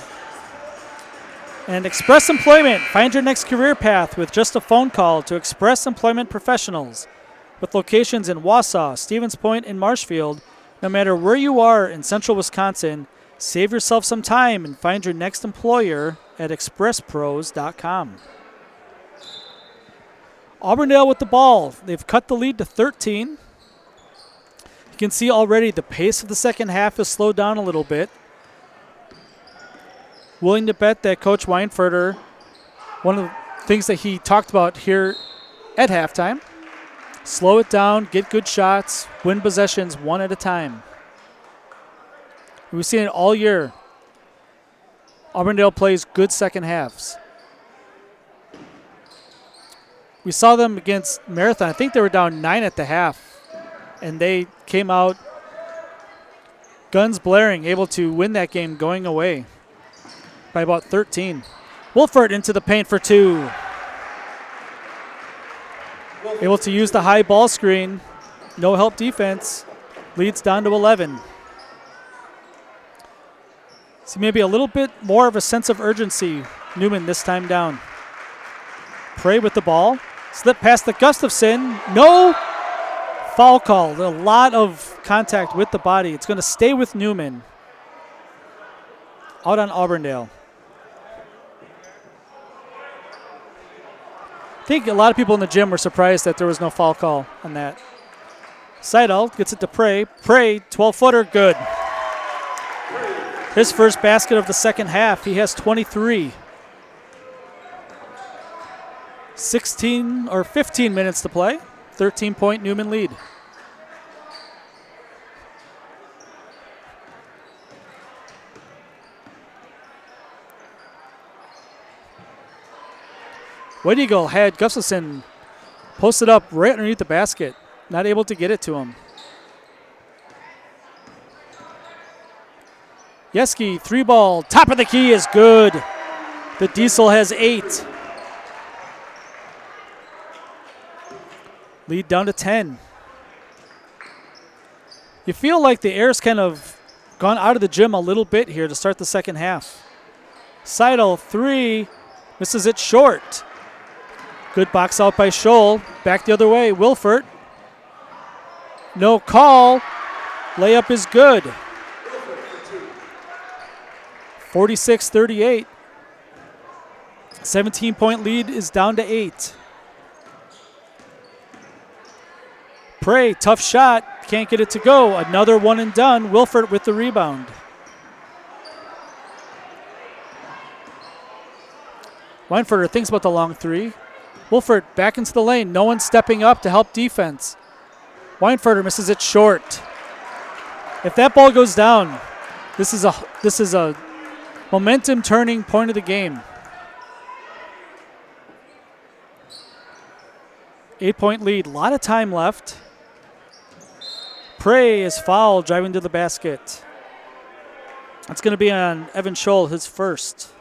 S1: And Express Employment. Find your next career path with just a phone call to Express Employment Professionals. With locations in Wausau, Stevens Point, and Marshfield, no matter where you are in central Wisconsin, save yourself some time and find your next employer at expresspros.com. Auburndale with the ball. They've cut the lead to 13. You can see already the pace of the second half has slowed down a little bit. Willing to bet that Coach Weinfurter, one of the things that he talked about here at halftime, slow it down, get good shots, win possessions one at a time. We've seen it all year. Auburndale plays good second halves. We saw them against Marathon. I think they were down 9 at the half, and they came out guns blaring, able to win that game going away by about 13. Wolford into the paint for 2. Able to use the high ball screen. No help defense. Leads down to 11. See maybe a little bit more of a sense of urgency. Newman this time down. Prey with the ball. Slip past the Gustafson. No foul called. A lot of contact with the body. It's going to stay with Newman. Out on Auburndale. I think a lot of people in the gym were surprised that there was no foul call on that. Seidel gets it to Prey. Prey, 12-footer, good. His first basket of the second half. He has 23. 15 minutes to play. 13-point Newman lead. White Eagle had Gustafson posted up right underneath the basket. Not able to get it to him. Yeski, 3-ball, top of the key is good. The Diesel has 8. Lead down to 10. You feel like the air's kind of gone out of the gym a little bit here to start the second half. Seidel, 3, misses it short. Good box out by Scholl. Back the other way, Wilford. No call. Layup is good. 46-38. 17-point lead is down to 8. Prey, tough shot. Can't get it to go. Another one and done. Wilford with the rebound. Weinfurter thinks about the long 3. Wilford back into the lane. No one stepping up to help defense. Weinfurter misses it short. If that ball goes down, this is a momentum turning point of the game. 8-point lead. A lot of time left. Prey is fouled driving to the basket. That's going to be on Evan Scholl, his first.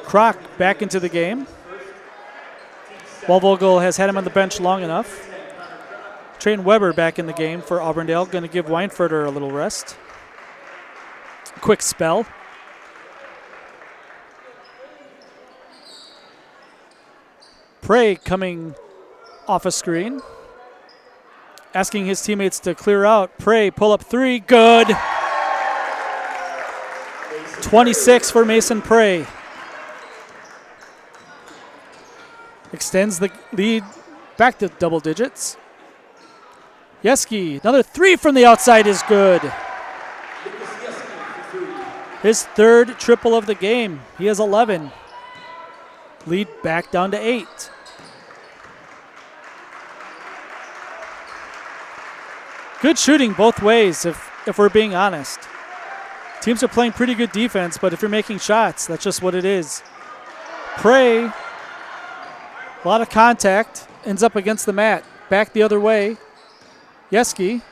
S1: Kroc back into the game. Waldvogel has had him on the bench long enough. Trayton Weber back in the game for Auburndale. Going to give Weinfurter a little rest. Quick spell. Prey coming off a screen. Asking his teammates to clear out. Prey, pull up 3. Good. 26 for Mason Prey. Extends the lead back to double digits. Yeski, another 3 from the outside is good. His third triple of the game. He has 11. Lead back down to 8. Good shooting both ways, if we're being honest. Teams are playing pretty good defense, but if you're making shots, that's just what it is. Prey, a lot of contact, ends up against the mat. Back the other way. Yeski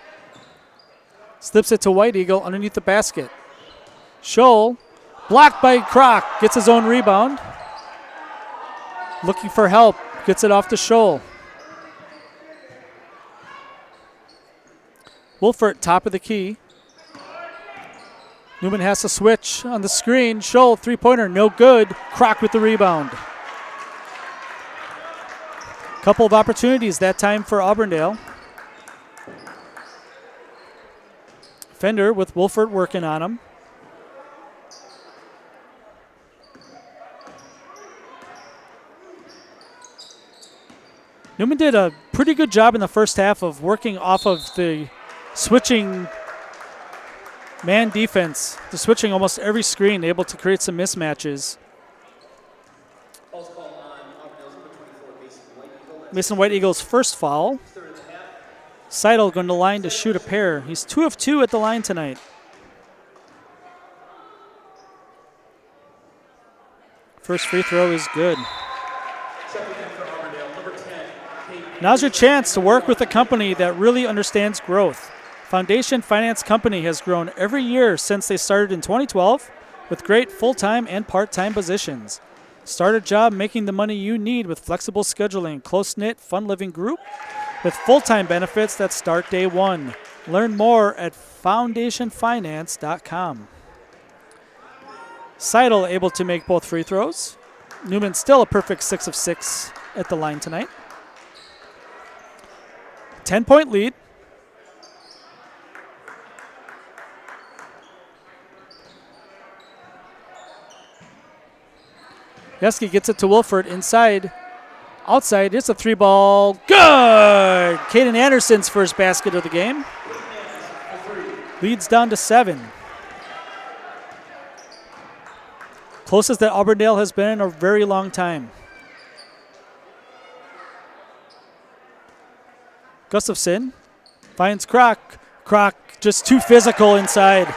S1: slips it to White Eagle underneath the basket. Scholl, blocked by Kroc, gets his own rebound. Looking for help, gets it off to Scholl. Wolfert, top of the key. Newman has to switch on the screen. Scholl, three-pointer, no good. Kroc with the rebound. Couple of opportunities that time for Auburndale. Fender with Wolfert working on him. Newman did a pretty good job in the first half of working off of the switching man defense, the switching almost every screen, able to create some mismatches. Mason White Eagle's first foul. Seidel going to the line to shoot a pair. He's 2 of 2 at the line tonight. First free throw is good. Now's your chance to work with a company that really understands growth. Foundation Finance Company has grown every year since they started in 2012 with great full-time and part-time positions. Start a job making the money you need with flexible scheduling, close-knit, fun-living group with full-time benefits that start day one. Learn more at foundationfinance.com. Seidel able to make both free throws. Newman still a perfect 6 of 6 at the line tonight. 10-point lead. Yeski gets it to Wolfert inside. Outside, it's a 3-ball. Good! Caden Anderson's first basket of the game. Leads down to 7. Closest that Auburndale has been in a very long time. Gustafson finds Kroc. Kroc just too physical inside.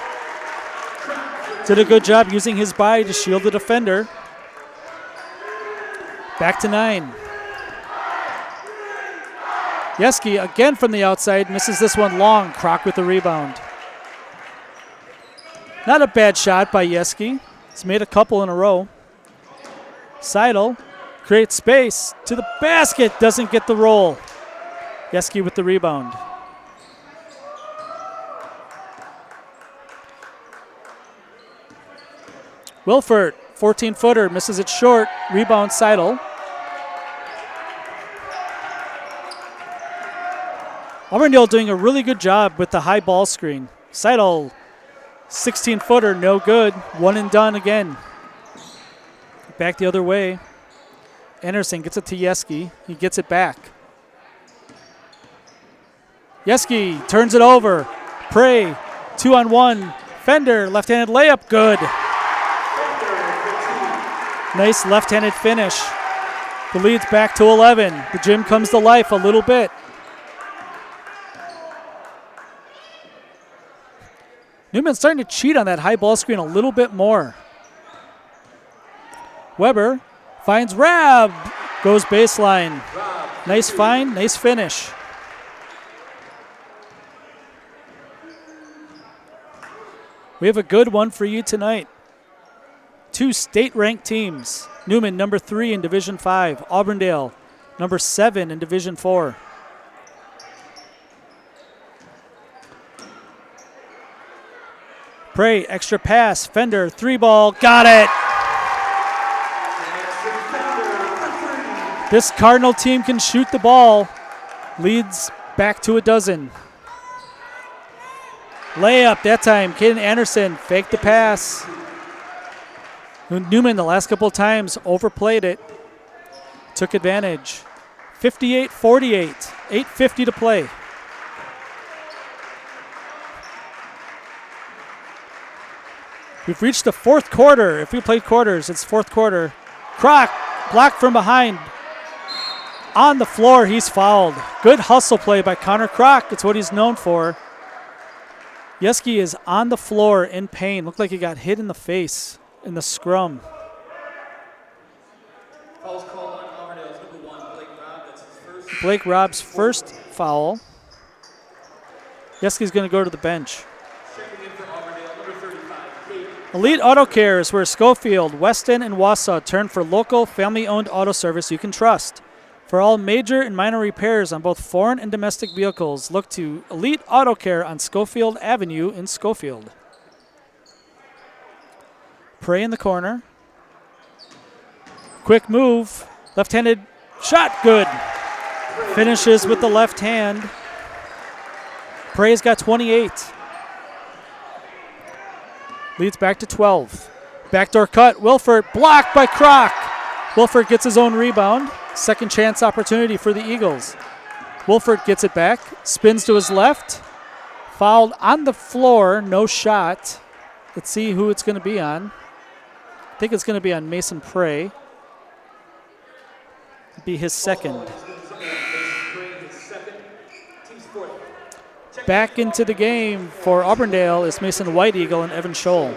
S1: Did a good job using his body to shield the defender. Back to 9. Yeski again from the outside, misses this one long. Kroc with the rebound. Not a bad shot by Yeski. He's made a couple in a row. Seidel creates space to the basket, doesn't get the roll. Yeski with the rebound. Wolfert, 14-footer, misses it short. Rebound Seidel. Auburndale doing a really good job with the high ball screen. Seidel, 16-footer, no good. One and done again. Back the other way. Anderson gets it to Yeski. He gets it back. Yeski turns it over. Prey, 2-on-1. Fender, left-handed layup, good. Nice left-handed finish. The lead's back to 11. The gym comes to life a little bit. Newman's starting to cheat on that high ball screen a little bit more. Weber finds Rab. Goes baseline. Nice find, nice finish. We have a good one for you tonight. 2 state-ranked teams. Newman, number 3 in Division 5. Auburndale, number 7 in Division 4. Prey, extra pass. Fender, 3-ball. Got it! This Cardinal team can shoot the ball. Leads back to a dozen. Layup that time. Caden Anderson faked the pass. Newman the last couple of times overplayed it. Took advantage. 58-48. 8:50 to play. We've reached the fourth quarter. If we played quarters, it's fourth quarter. Kroc blocked from behind. on the floor. He's fouled. Good hustle play by Connor Kroc. It's what he's known for. Yeski is on the floor in pain. Looked like he got hit in the face in the scrum.
S2: Foul's called on Auburndale's number 1, Blake Robb. That's his first.
S1: Blake Robb's first foul. Yeski's going to go to the bench.
S2: Checking in for Auburndale, number 35, Kate.
S1: Elite Auto Care is where Schofield, Weston, and Wausau turn for local, family-owned auto service you can trust. For all major and minor repairs on both foreign and domestic vehicles, look to Elite Auto Care on Schofield Avenue in Schofield. Prey in the corner. Quick move. Left-handed shot, good. Finishes with the left hand. Prey's got 28. Leads back to 12. Backdoor cut. Wilford blocked by Kroc. Wilford gets his own rebound. Second chance opportunity for the Eagles. Wilford gets it back. Spins to his left. Fouled on the floor. No shot. Let's see who it's going to be on. I think it's going to be on Mason Prey. Be his second. Back into the game for Auburndale is Mason White Eagle and Evan Scholl.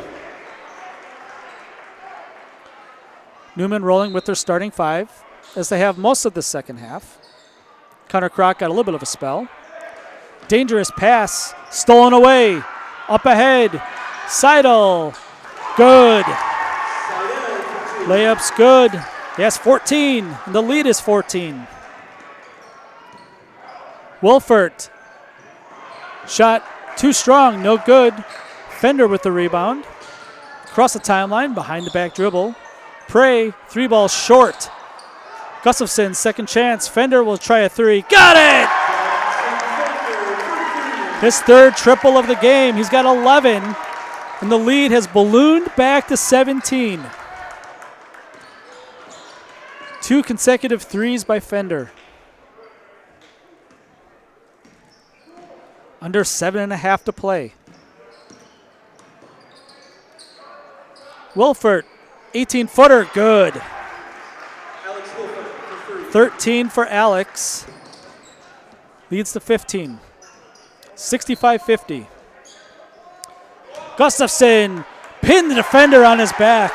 S1: Newman rolling with their starting 5 as they have most of the second half. Connor Kroc got a little bit of a spell. Dangerous pass, stolen away, up ahead, Seidel, good. Layup's good. He has 14, and the lead is 14. Wilford, shot too strong, no good. Fender with the rebound. Across the timeline, behind the back dribble. Prey, 3 ball short. Gustafson, second chance. Fender will try a 3. Got it! His third triple of the game. He's got 11, and the lead has ballooned back to 17. 2 consecutive 3s by Fender. Under 7.5 to play. Wilford, 18-footer, good. 13 for Alex. Leads to 15. 65-50. Gustafson pinned the defender on his back.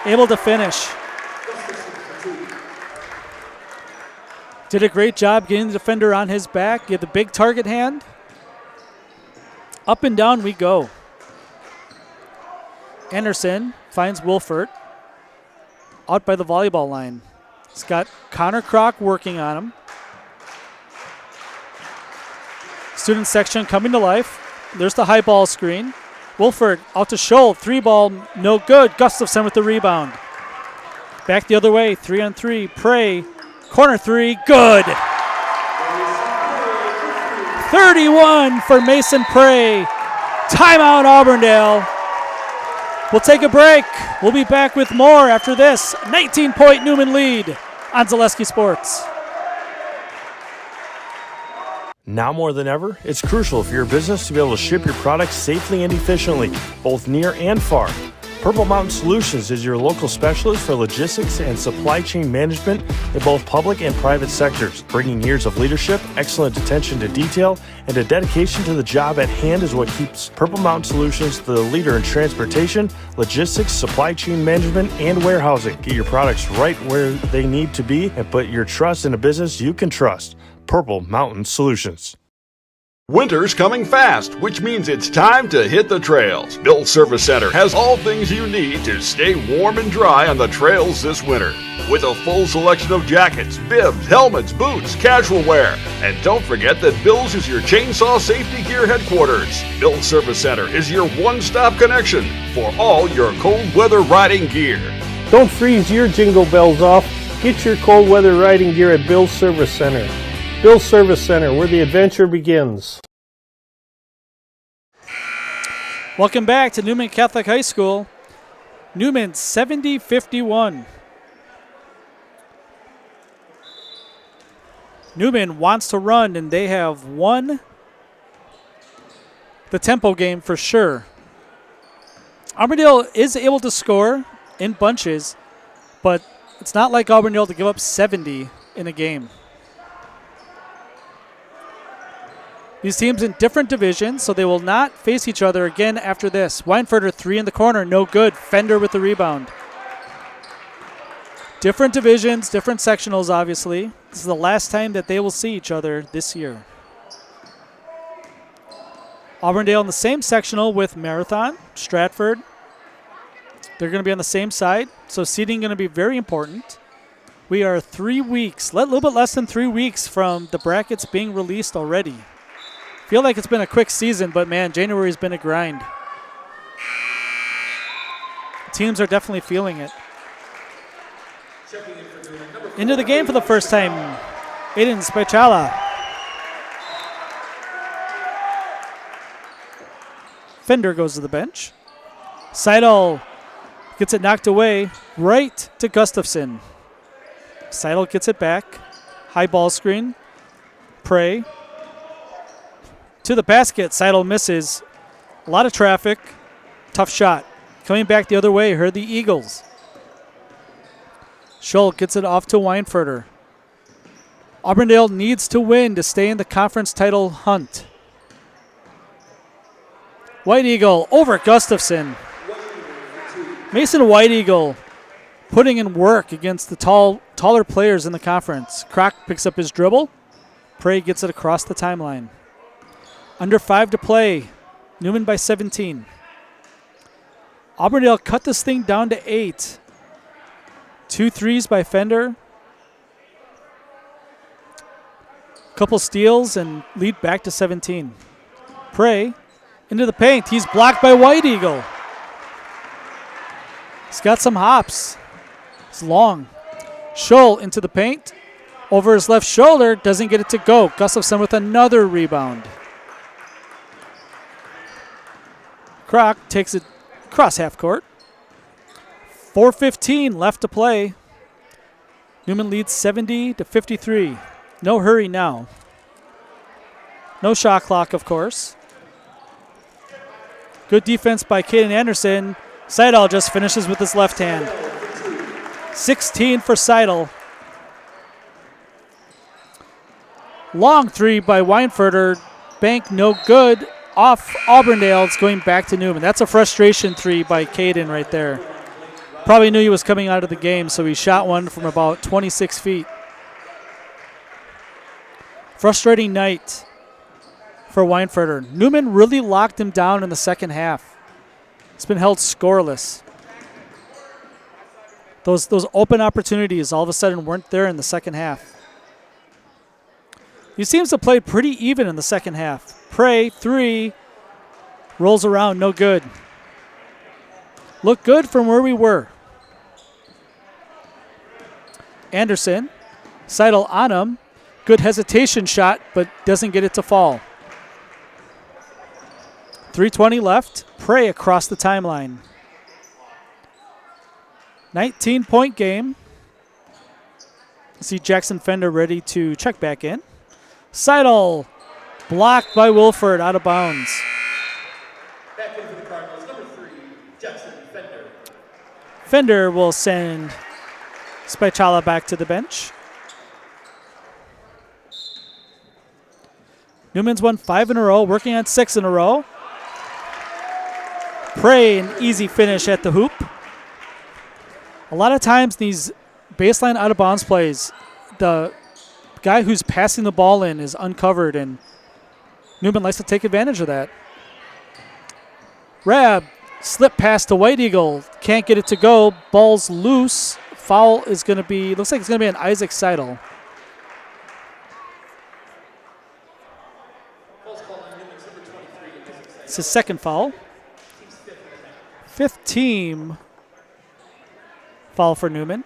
S1: Able to finish. Did a great job getting the defender on his back. Get the big target hand. Up and down we go. Anderson finds Wilford out by the volleyball line. He's got Connor Kroc working on him. Student section coming to life. There's the high ball screen. Wilford out to Scholl. 3 ball, no good. Gustafson with the rebound. Back the other way, 3-on-3. Prey, corner 3, good. 31 for Mason Prey. Timeout Auburndale. We'll take a break. We'll be back with more after this 19-point Newman lead on Zaleski Sports.
S5: Now more than ever, it's crucial for your business to be able to ship your products safely and efficiently, both near and far. Purple Mountain Solutions is your local specialist for logistics and supply chain management in both public and private sectors. Bringing years of leadership, excellent attention to detail, and a dedication to the job at hand is what keeps Purple Mountain Solutions the leader in transportation, logistics, supply chain management, and warehousing. Get your products right where they need to be and put your trust in a business you can trust. Purple Mountain Solutions.
S3: Winter's coming fast, which means it's time to hit the trails. Bill's Service Center has all things you need to stay warm and dry on the trails this winter. With a full selection of jackets, bibs, helmets, boots, casual wear. And don't forget that Bill's is your chainsaw safety gear headquarters. Bill's Service Center is your one-stop connection for all your cold weather riding gear.
S22: Don't freeze your jingle bells off. Get your cold weather riding gear at Bill's Service Center. Bill's Service Center, where the adventure begins.
S1: Welcome back to Newman Catholic High School. Newman 70-51. Newman wants to run, and they have won the tempo game for sure. Auburndale is able to score in bunches, but it's not like Auburndale to give up 70 in a game. These teams in different divisions, so they will not face each other again after this. Weinfurter 3 in the corner, no good. Fender with the rebound. Different divisions, different sectionals, obviously. This is the last time that they will see each other this year. Auburndale in the same sectional with Marathon, Stratford. They're going to be on the same side, so seeding going to be very important. We are 3 weeks, a little bit less than 3 weeks from the brackets being released already. Feel like it's been a quick season, but man, January's been a grind. Teams are definitely feeling it. Into the game for the first time, Aiden Spichala. Fender goes to the bench. Seidel gets it knocked away right to Gustafson. Seidel gets it back. High ball screen. Prey. To the basket. Seidel misses. A lot of traffic. Tough shot. Coming back the other way. Heard the Eagles. Scholl gets it off to Weinfurter. Auburndale needs to win to stay in the conference title hunt. White Eagle over Gustafson. Mason White Eagle putting in work against the taller players in the conference. Kroc picks up his dribble. Prey gets it across the timeline. Under 5 to play. Newman by 17. Auburndale cut this thing down to 8. 2 threes by Fender. Couple steals and lead back to 17. Prey into the paint. He's blocked by White Eagle. He's got some hops. It's long. Scholl into the paint. Over his left shoulder. Doesn't get it to go. Gustafson with another rebound. Kroc takes it across half court. 4:15 left to play. Newman leads 70-53. No hurry now. No shot clock, of course. Good defense by Caden Anderson. Seidel just finishes with his left hand. 16 for Seidel. Long three by Weinfurter. Bank no good. Off Auburndale. It's going back to Newman. That's a frustration three by Caden right there. Probably knew he was coming out of the game, so he shot one from about 26 feet. Frustrating night for Weinfurter. Newman really locked him down in the second half. It's been held scoreless. Those open opportunities all of a sudden weren't there in the second half. He seems to play pretty even in the second half. Prey, 3, rolls around, no good. Look good from where we were. Anderson, Seidel on him. Good hesitation shot, but doesn't get it to fall. 3:20 left. Prey across the timeline. 19-point game. See Jackson Fender ready to check back in. Seidel blocked by Wilford, out of bounds.
S2: Back in for the Cardinals, number 3, Jackson Fender.
S1: Fender will send Spichala back to the bench. Newman's won 5 in a row, working on 6 in a row. Prey, an easy finish at the hoop. A lot of times these baseline out of bounds plays, the guy who's passing the ball in is uncovered, and Newman likes to take advantage of that. Rab, slip pass to White Eagle. Can't get it to go. Ball's loose. Foul is going to be, looks like it's going to be an Isaac Seidel. It's his second foul. 5th team foul for Newman.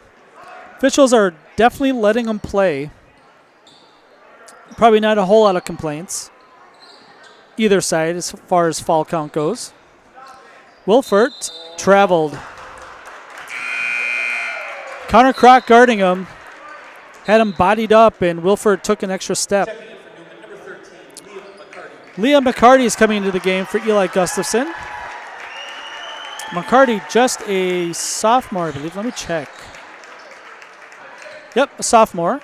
S1: Officials are definitely letting him play. Probably not a whole lot of complaints either side as far as foul count goes. Wilford traveled. Connor Kroc guarding him. Had him bodied up, and Wilford took an extra step. Liam McCarty is coming into the game for Eli Gustafson. McCarty, just a sophomore, I believe. Let me check. Yep, a sophomore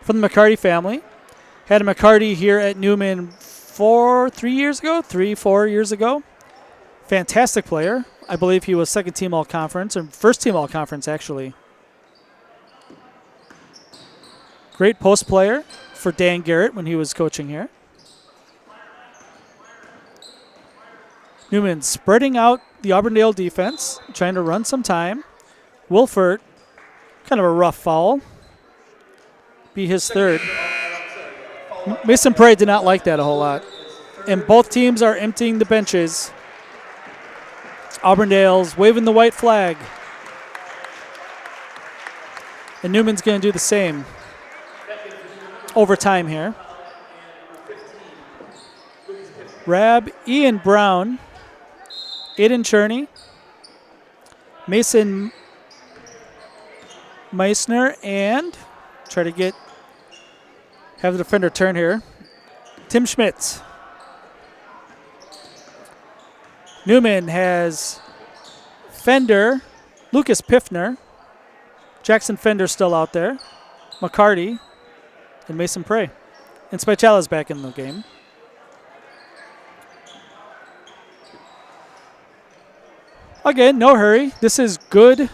S1: from the McCarty family. Had a McCarty here at Newman 4 years ago. Fantastic player. I believe he was second team all-conference, or first team all-conference, actually. Great post player for Dan Garrett when he was coaching here. Newman spreading out the Auburndale defense, trying to run some time. Wolfert, kind of a rough foul. Be his third. Mason Prey did not like that a whole lot. And both teams are emptying the benches. Auburndale's waving the white flag. And Newman's going to do the same. Overtime here. Rab, Ian Brown, Aiden Cherney, Mason Meissner, and try to have the defender turn here, Tim Schmitz. Newman has Fender, Lucas Piffner, Jackson Fender still out there, McCarty, and Mason Prey. And Spicala's back in the game. Again, no hurry. This is good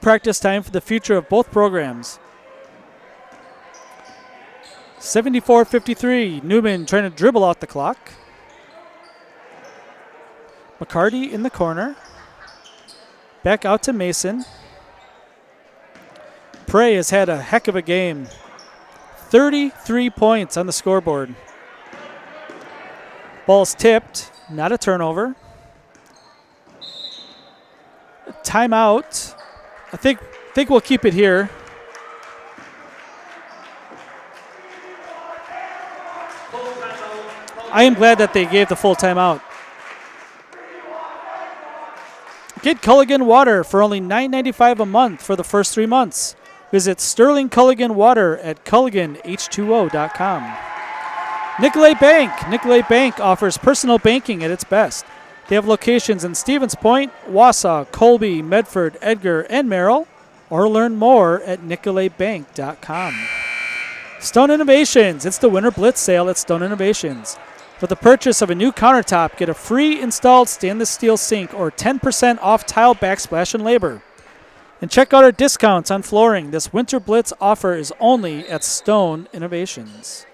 S1: practice time for the future of both programs. 74-53. Newman trying to dribble out the clock. McCarty in the corner. Back out to Mason. Prey has had a heck of a game. 33 points on the scoreboard. Ball's tipped, not a turnover. Timeout. I think we'll keep it here. I am glad that they gave the full timeout. Get Culligan Water for only $9.95 a month for the first 3 months. Visit Sterling Culligan Water at CulliganH2O.com. Nicolay Bank. Nicolay Bank offers personal banking at its best. They have locations in Stevens Point, Wausau, Colby, Medford, Edgar, and Merrill, or learn more at nicolaybank.com. Stone Innovations. It's the Winter Blitz sale at Stone Innovations. With the purchase of a new countertop, get a free installed stainless steel sink or 10% off tile backsplash and labor. And check out our discounts on flooring. This Winter Blitz offer is only at Stone Innovations.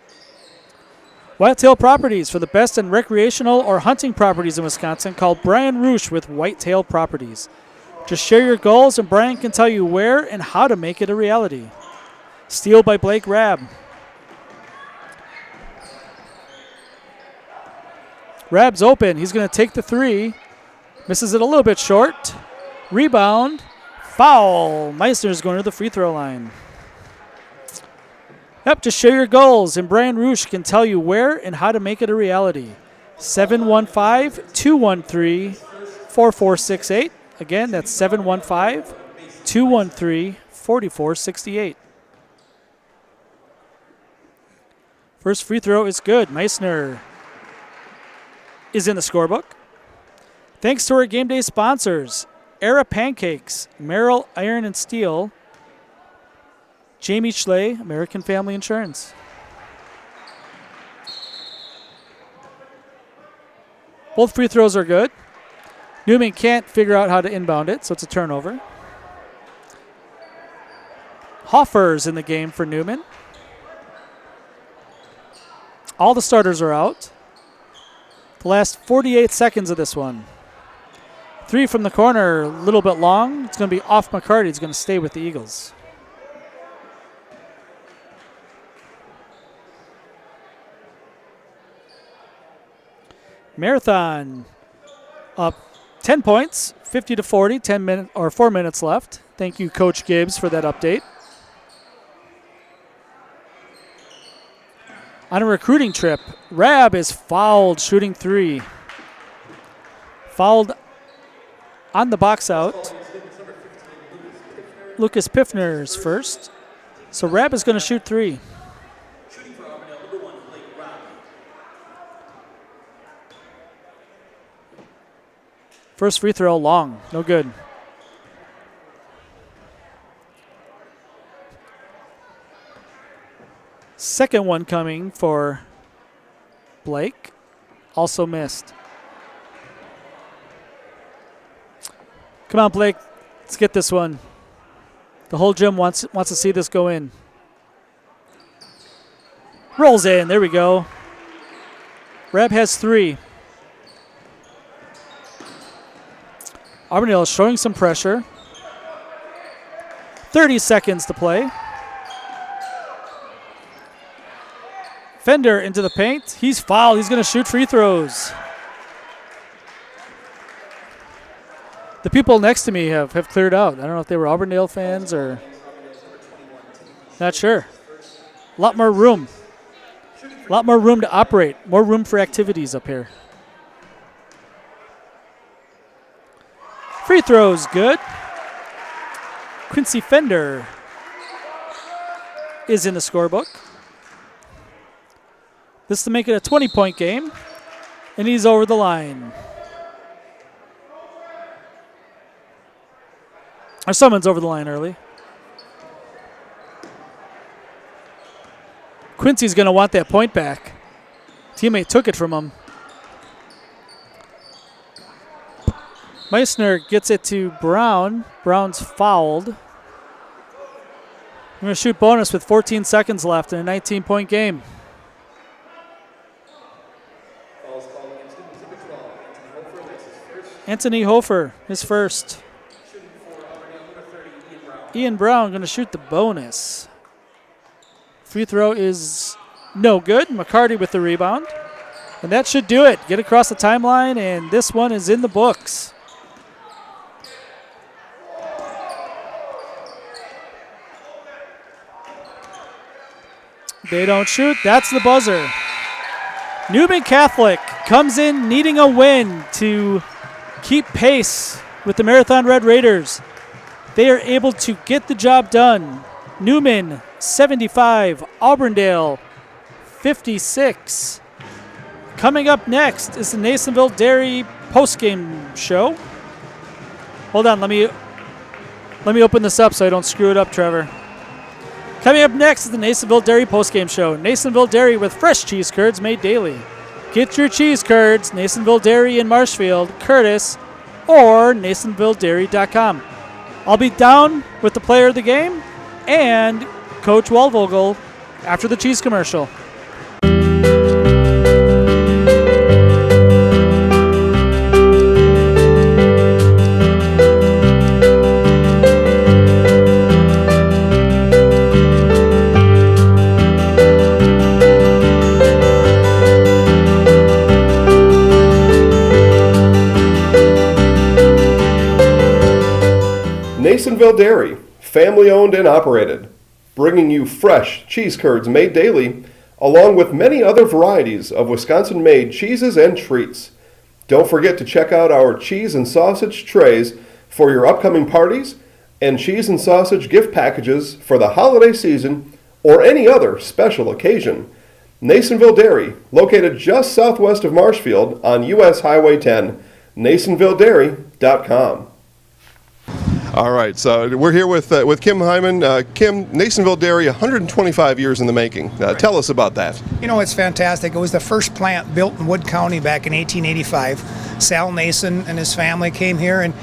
S1: Whitetail Properties. For the best in recreational or hunting properties in Wisconsin, call Brian Roosh with Whitetail Properties. Just share your goals and Brian can tell you where and how to make it a reality. Steal by Blake Rabb. Rabb's open. He's going to take the three. Misses it a little bit short. Rebound. Foul. Meissner's going to the free throw line. Yep, just share your goals, and Brian Roosh can tell you where and how to make it a reality. 715-213-4468. Again, that's 715-213-4468. First free throw is good. Meissner is in the scorebook. Thanks to our game day sponsors, Era Pancakes, Merrill Iron and Steel, Jamie Schley, American Family Insurance. Both free throws are good. Newman can't figure out how to inbound it, so it's a turnover. Hoffer's in the game for Newman. All the starters are out. The last 48 seconds of this one. Three from the corner, a little bit long. It's going to be off McCarty. It's going to stay with the Eagles. Marathon up 10 points, 50-40, 4 minutes left. Thank you, Coach Gibbs, for that update. On a recruiting trip, Rabb is fouled shooting three. Fouled on the box out. Lucas Piffner's first. So Rabb is going to shoot three. First free throw long, no good. Second one coming for Blake. Also missed. Come on, Blake. Let's get this one. The whole gym wants to see this go in. Rolls in. There we go. Reb has 3. Auburndale is showing some pressure. 30 seconds to play. Fender into the paint. He's fouled. He's going to shoot free throws. The people next to me have cleared out. I don't know if they were Auburndale fans or not sure. A lot more room. A lot more room to operate. More room for activities up here. Free throws, good. Quincy Fender is in the scorebook. This to make it a 20-point game, and he's over the line. Or someone's over the line early. Quincy's going to want that point back. Teammate took it from him. Meissner gets it to Brown. Brown's fouled. We're going to shoot bonus with 14 seconds left in a 19-point game. Anthony Hofer, his first. Ian Brown going to shoot the bonus. Free throw is no good. McCarty with the rebound. And that should do it. Get across the timeline, and this one is in the books. They don't shoot. That's the buzzer. Newman Catholic comes in needing a win to keep pace with the Marathon Red Raiders. They are able to get the job done. Newman, 75. Auburndale, 56. Coming up next is the Nasonville Dairy postgame show. Hold on, let me open this up so I don't screw it up, Trevor. Coming up next is the Nasonville Dairy postgame show. Nasonville Dairy with fresh cheese curds made daily. Get your cheese curds, Nasonville Dairy in Marshfield, Curtis, or NasonvilleDairy.com. I'll be down with the player of the game and Coach Waldvogel after the cheese commercial.
S4: Nasonville Dairy, family owned and operated, bringing you fresh cheese curds made daily, along with many other varieties of Wisconsin-made cheeses and treats. Don't forget to check out our cheese and sausage trays for your upcoming parties and cheese and sausage gift packages for the holiday season or any other special occasion. Nasonville Dairy, located just southwest of Marshfield on US Highway 10, NasonvilleDairy.com.
S6: All right, so we're here with Kim Hyman. Kim, Nasonville Dairy, 125 years in the making. Tell us about that.
S23: You know, it's fantastic. It was the first plant built in Wood County back in 1885. Sal Nason and his family came here, and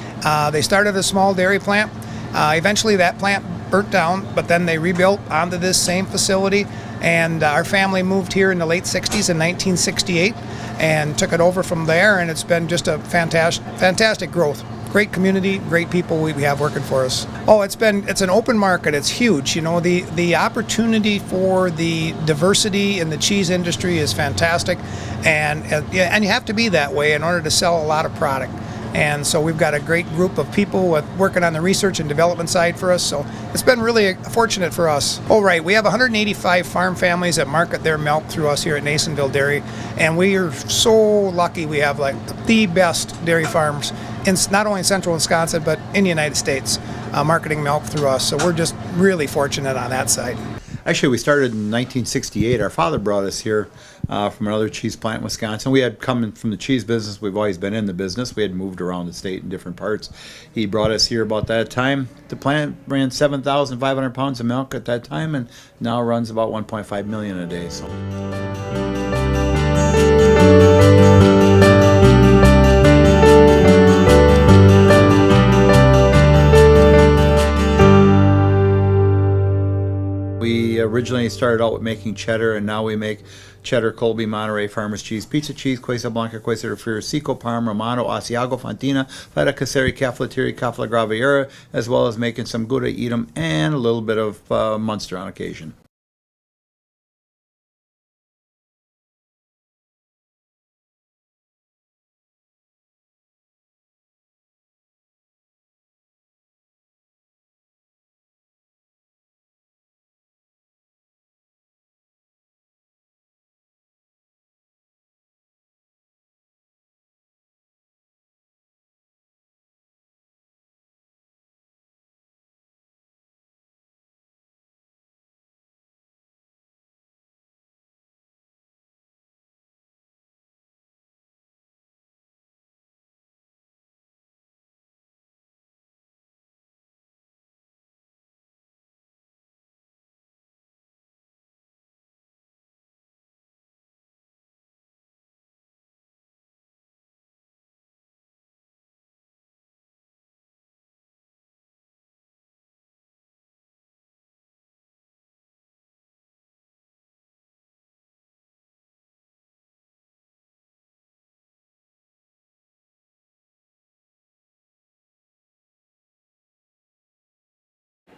S23: they started a small dairy plant. Eventually that plant burnt down, but then they rebuilt onto this same facility, and our family moved here in the late 60s in 1968 and took it over from there, and it's been just a fantastic growth. Great community, great people we have working for us. Oh, it's an open market. It's huge. You know, the opportunity for the diversity in the cheese industry is fantastic, and you have to be that way in order to sell a lot of product. And so we've got a great group of people working on the research and development side for us. So it's been really fortunate for us. Oh, right. We have 185 farm families that market their milk through us here at Nasonville Dairy. And we are so lucky we have like the best dairy farms in not only in central Wisconsin, but in the United States, marketing milk through us. So we're just really fortunate on that side.
S7: Actually, we started in 1968. Our father brought us here from another cheese plant in Wisconsin. We had come from the cheese business. We've always been in the business. We had moved around the state in different parts. He brought us here about that time. The plant ran 7,500 pounds of milk at that time, and now runs about 1.5 million a day. So. We originally started out with making cheddar, and now we make cheddar, Colby, Monterey, Farmers cheese, pizza cheese, Quesa Blanca, Quesa de Friar, Seco, Parma, Romano, Asiago, Fontina, Feta Caseri, Cafflettieri, Cafla Graviera, as well as making some Gouda, Edam, and a little bit of Munster on occasion.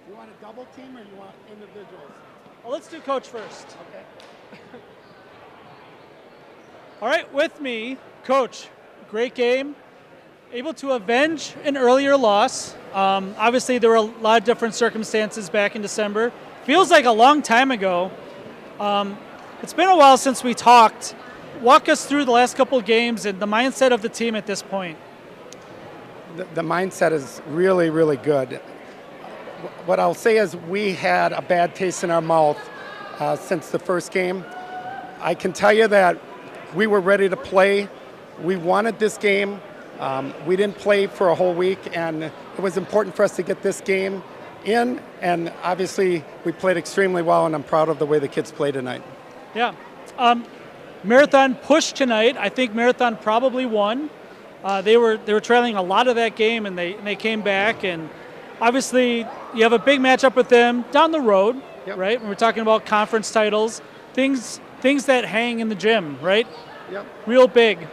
S8: You want a double team or you want individuals?
S1: Well, let's do coach first.
S8: Okay.
S1: All right, with me, coach. Great game. Able to avenge an earlier loss. Obviously, there were a lot of different circumstances back in December. Feels like a long time ago. It's been a while since we talked. Walk us through the last couple of games and the mindset of the team at this point.
S8: The mindset is really, really good. What I'll say is we had a bad taste in our mouth since the first game. I can tell you that we were ready to play. We wanted this game. We didn't play for a whole week, and it was important for us to get this game in, and obviously we played extremely well, and I'm proud of the way the kids played tonight.
S1: Yeah. Marathon pushed tonight. I think Marathon probably won. They were trailing a lot of that game, and they came back, and obviously you have a big matchup with them down the road, right? When we're talking about conference titles, things that hang in the gym, right?
S8: Yep.
S1: Real big.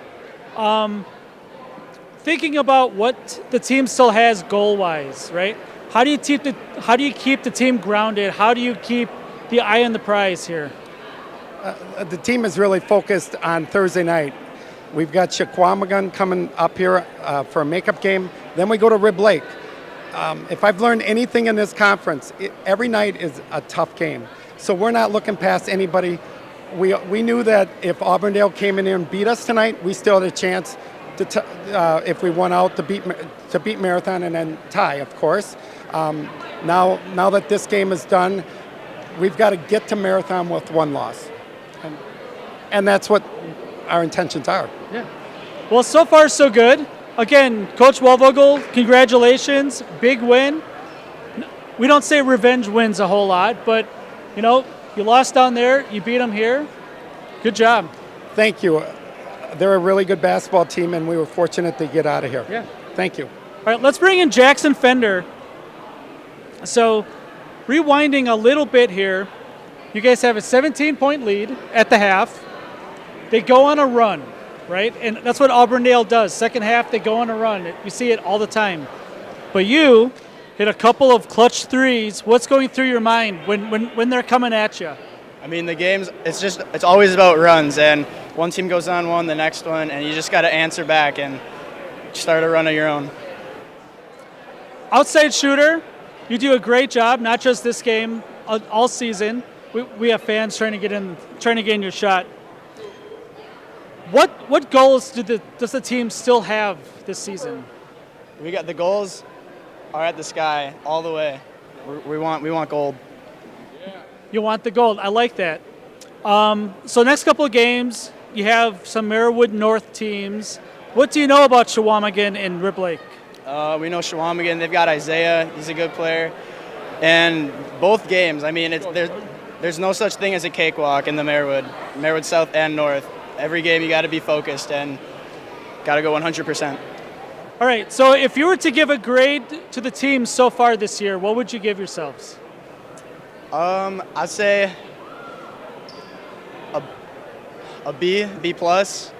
S1: Thinking about what the team still has goal-wise, right? How do you keep the team grounded? How do you keep the eye on the prize here?
S8: The team is really focused on Thursday night. We've got Chequamegon coming up here for a makeup game. Then we go to Rib Lake. If I've learned anything in this conference, every night is a tough game. So we're not looking past anybody. We knew that if Auburndale came in here and beat us tonight, we still had a chance to if we won out to beat Marathon and then tie, of course. Now that this game is done, we've got to get to Marathon with one loss, and that's what our intentions are.
S1: Yeah. Well, so far so good. Again, Coach Wellvogel, congratulations, big win. We don't say revenge wins a whole lot, but you lost down there, you beat them here. Good job.
S8: Thank you. They're a really good basketball team, and we were fortunate to get out of here.
S1: Yeah.
S8: Thank you.
S1: All right, let's bring in Jackson Fender. So, rewinding a little bit here, you guys have a 17-point lead at the half. They go on a run, right? And that's what Auburndale does. Second half, they go on a run. You see it all the time. But you hit a couple of clutch threes. What's going through your mind when they're coming at you?
S10: I mean, the games, it's always about runs, and one team goes on one, the next one, and you just got to answer back and start a run of your own.
S1: Outside shooter, you do a great job, not just this game, all season. We have fans trying to get in your shot. What goals does the team still have this season?
S10: We got the goals are at the sky all the way. We want gold.
S1: You want the gold. I like that. So next couple of games, you have some Marywood North teams. What do you know about Shawamigan and Rib Lake?
S10: We know Shawamigan. They've got Isaiah. He's a good player. And both games, I mean, there's no such thing as a cakewalk in the Marywood South and North. Every game you got to be focused and got to go 100%.
S1: All right, so if you were to give a grade to the team so far this year, what would you give yourselves?
S10: I'd say a B plus.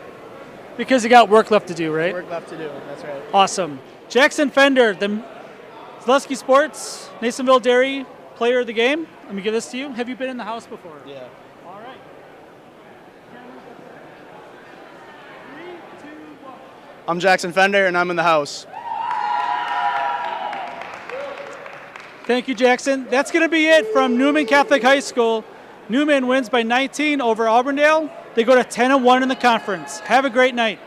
S1: Because you got work left to do, right?
S10: Work left to do, that's right.
S1: Awesome. Jackson Fender, the Zaleski Sports, Nasonville Dairy player of the game. Let me give this to you. Have you been in the house before?
S10: Yeah.
S1: All right.
S10: I'm Jackson Fender, and I'm in the house.
S1: Thank you, Jackson. That's going to be it from Newman Catholic High School. Newman wins by 19 over Auburndale. They go to 10-1 in the conference. Have a great night.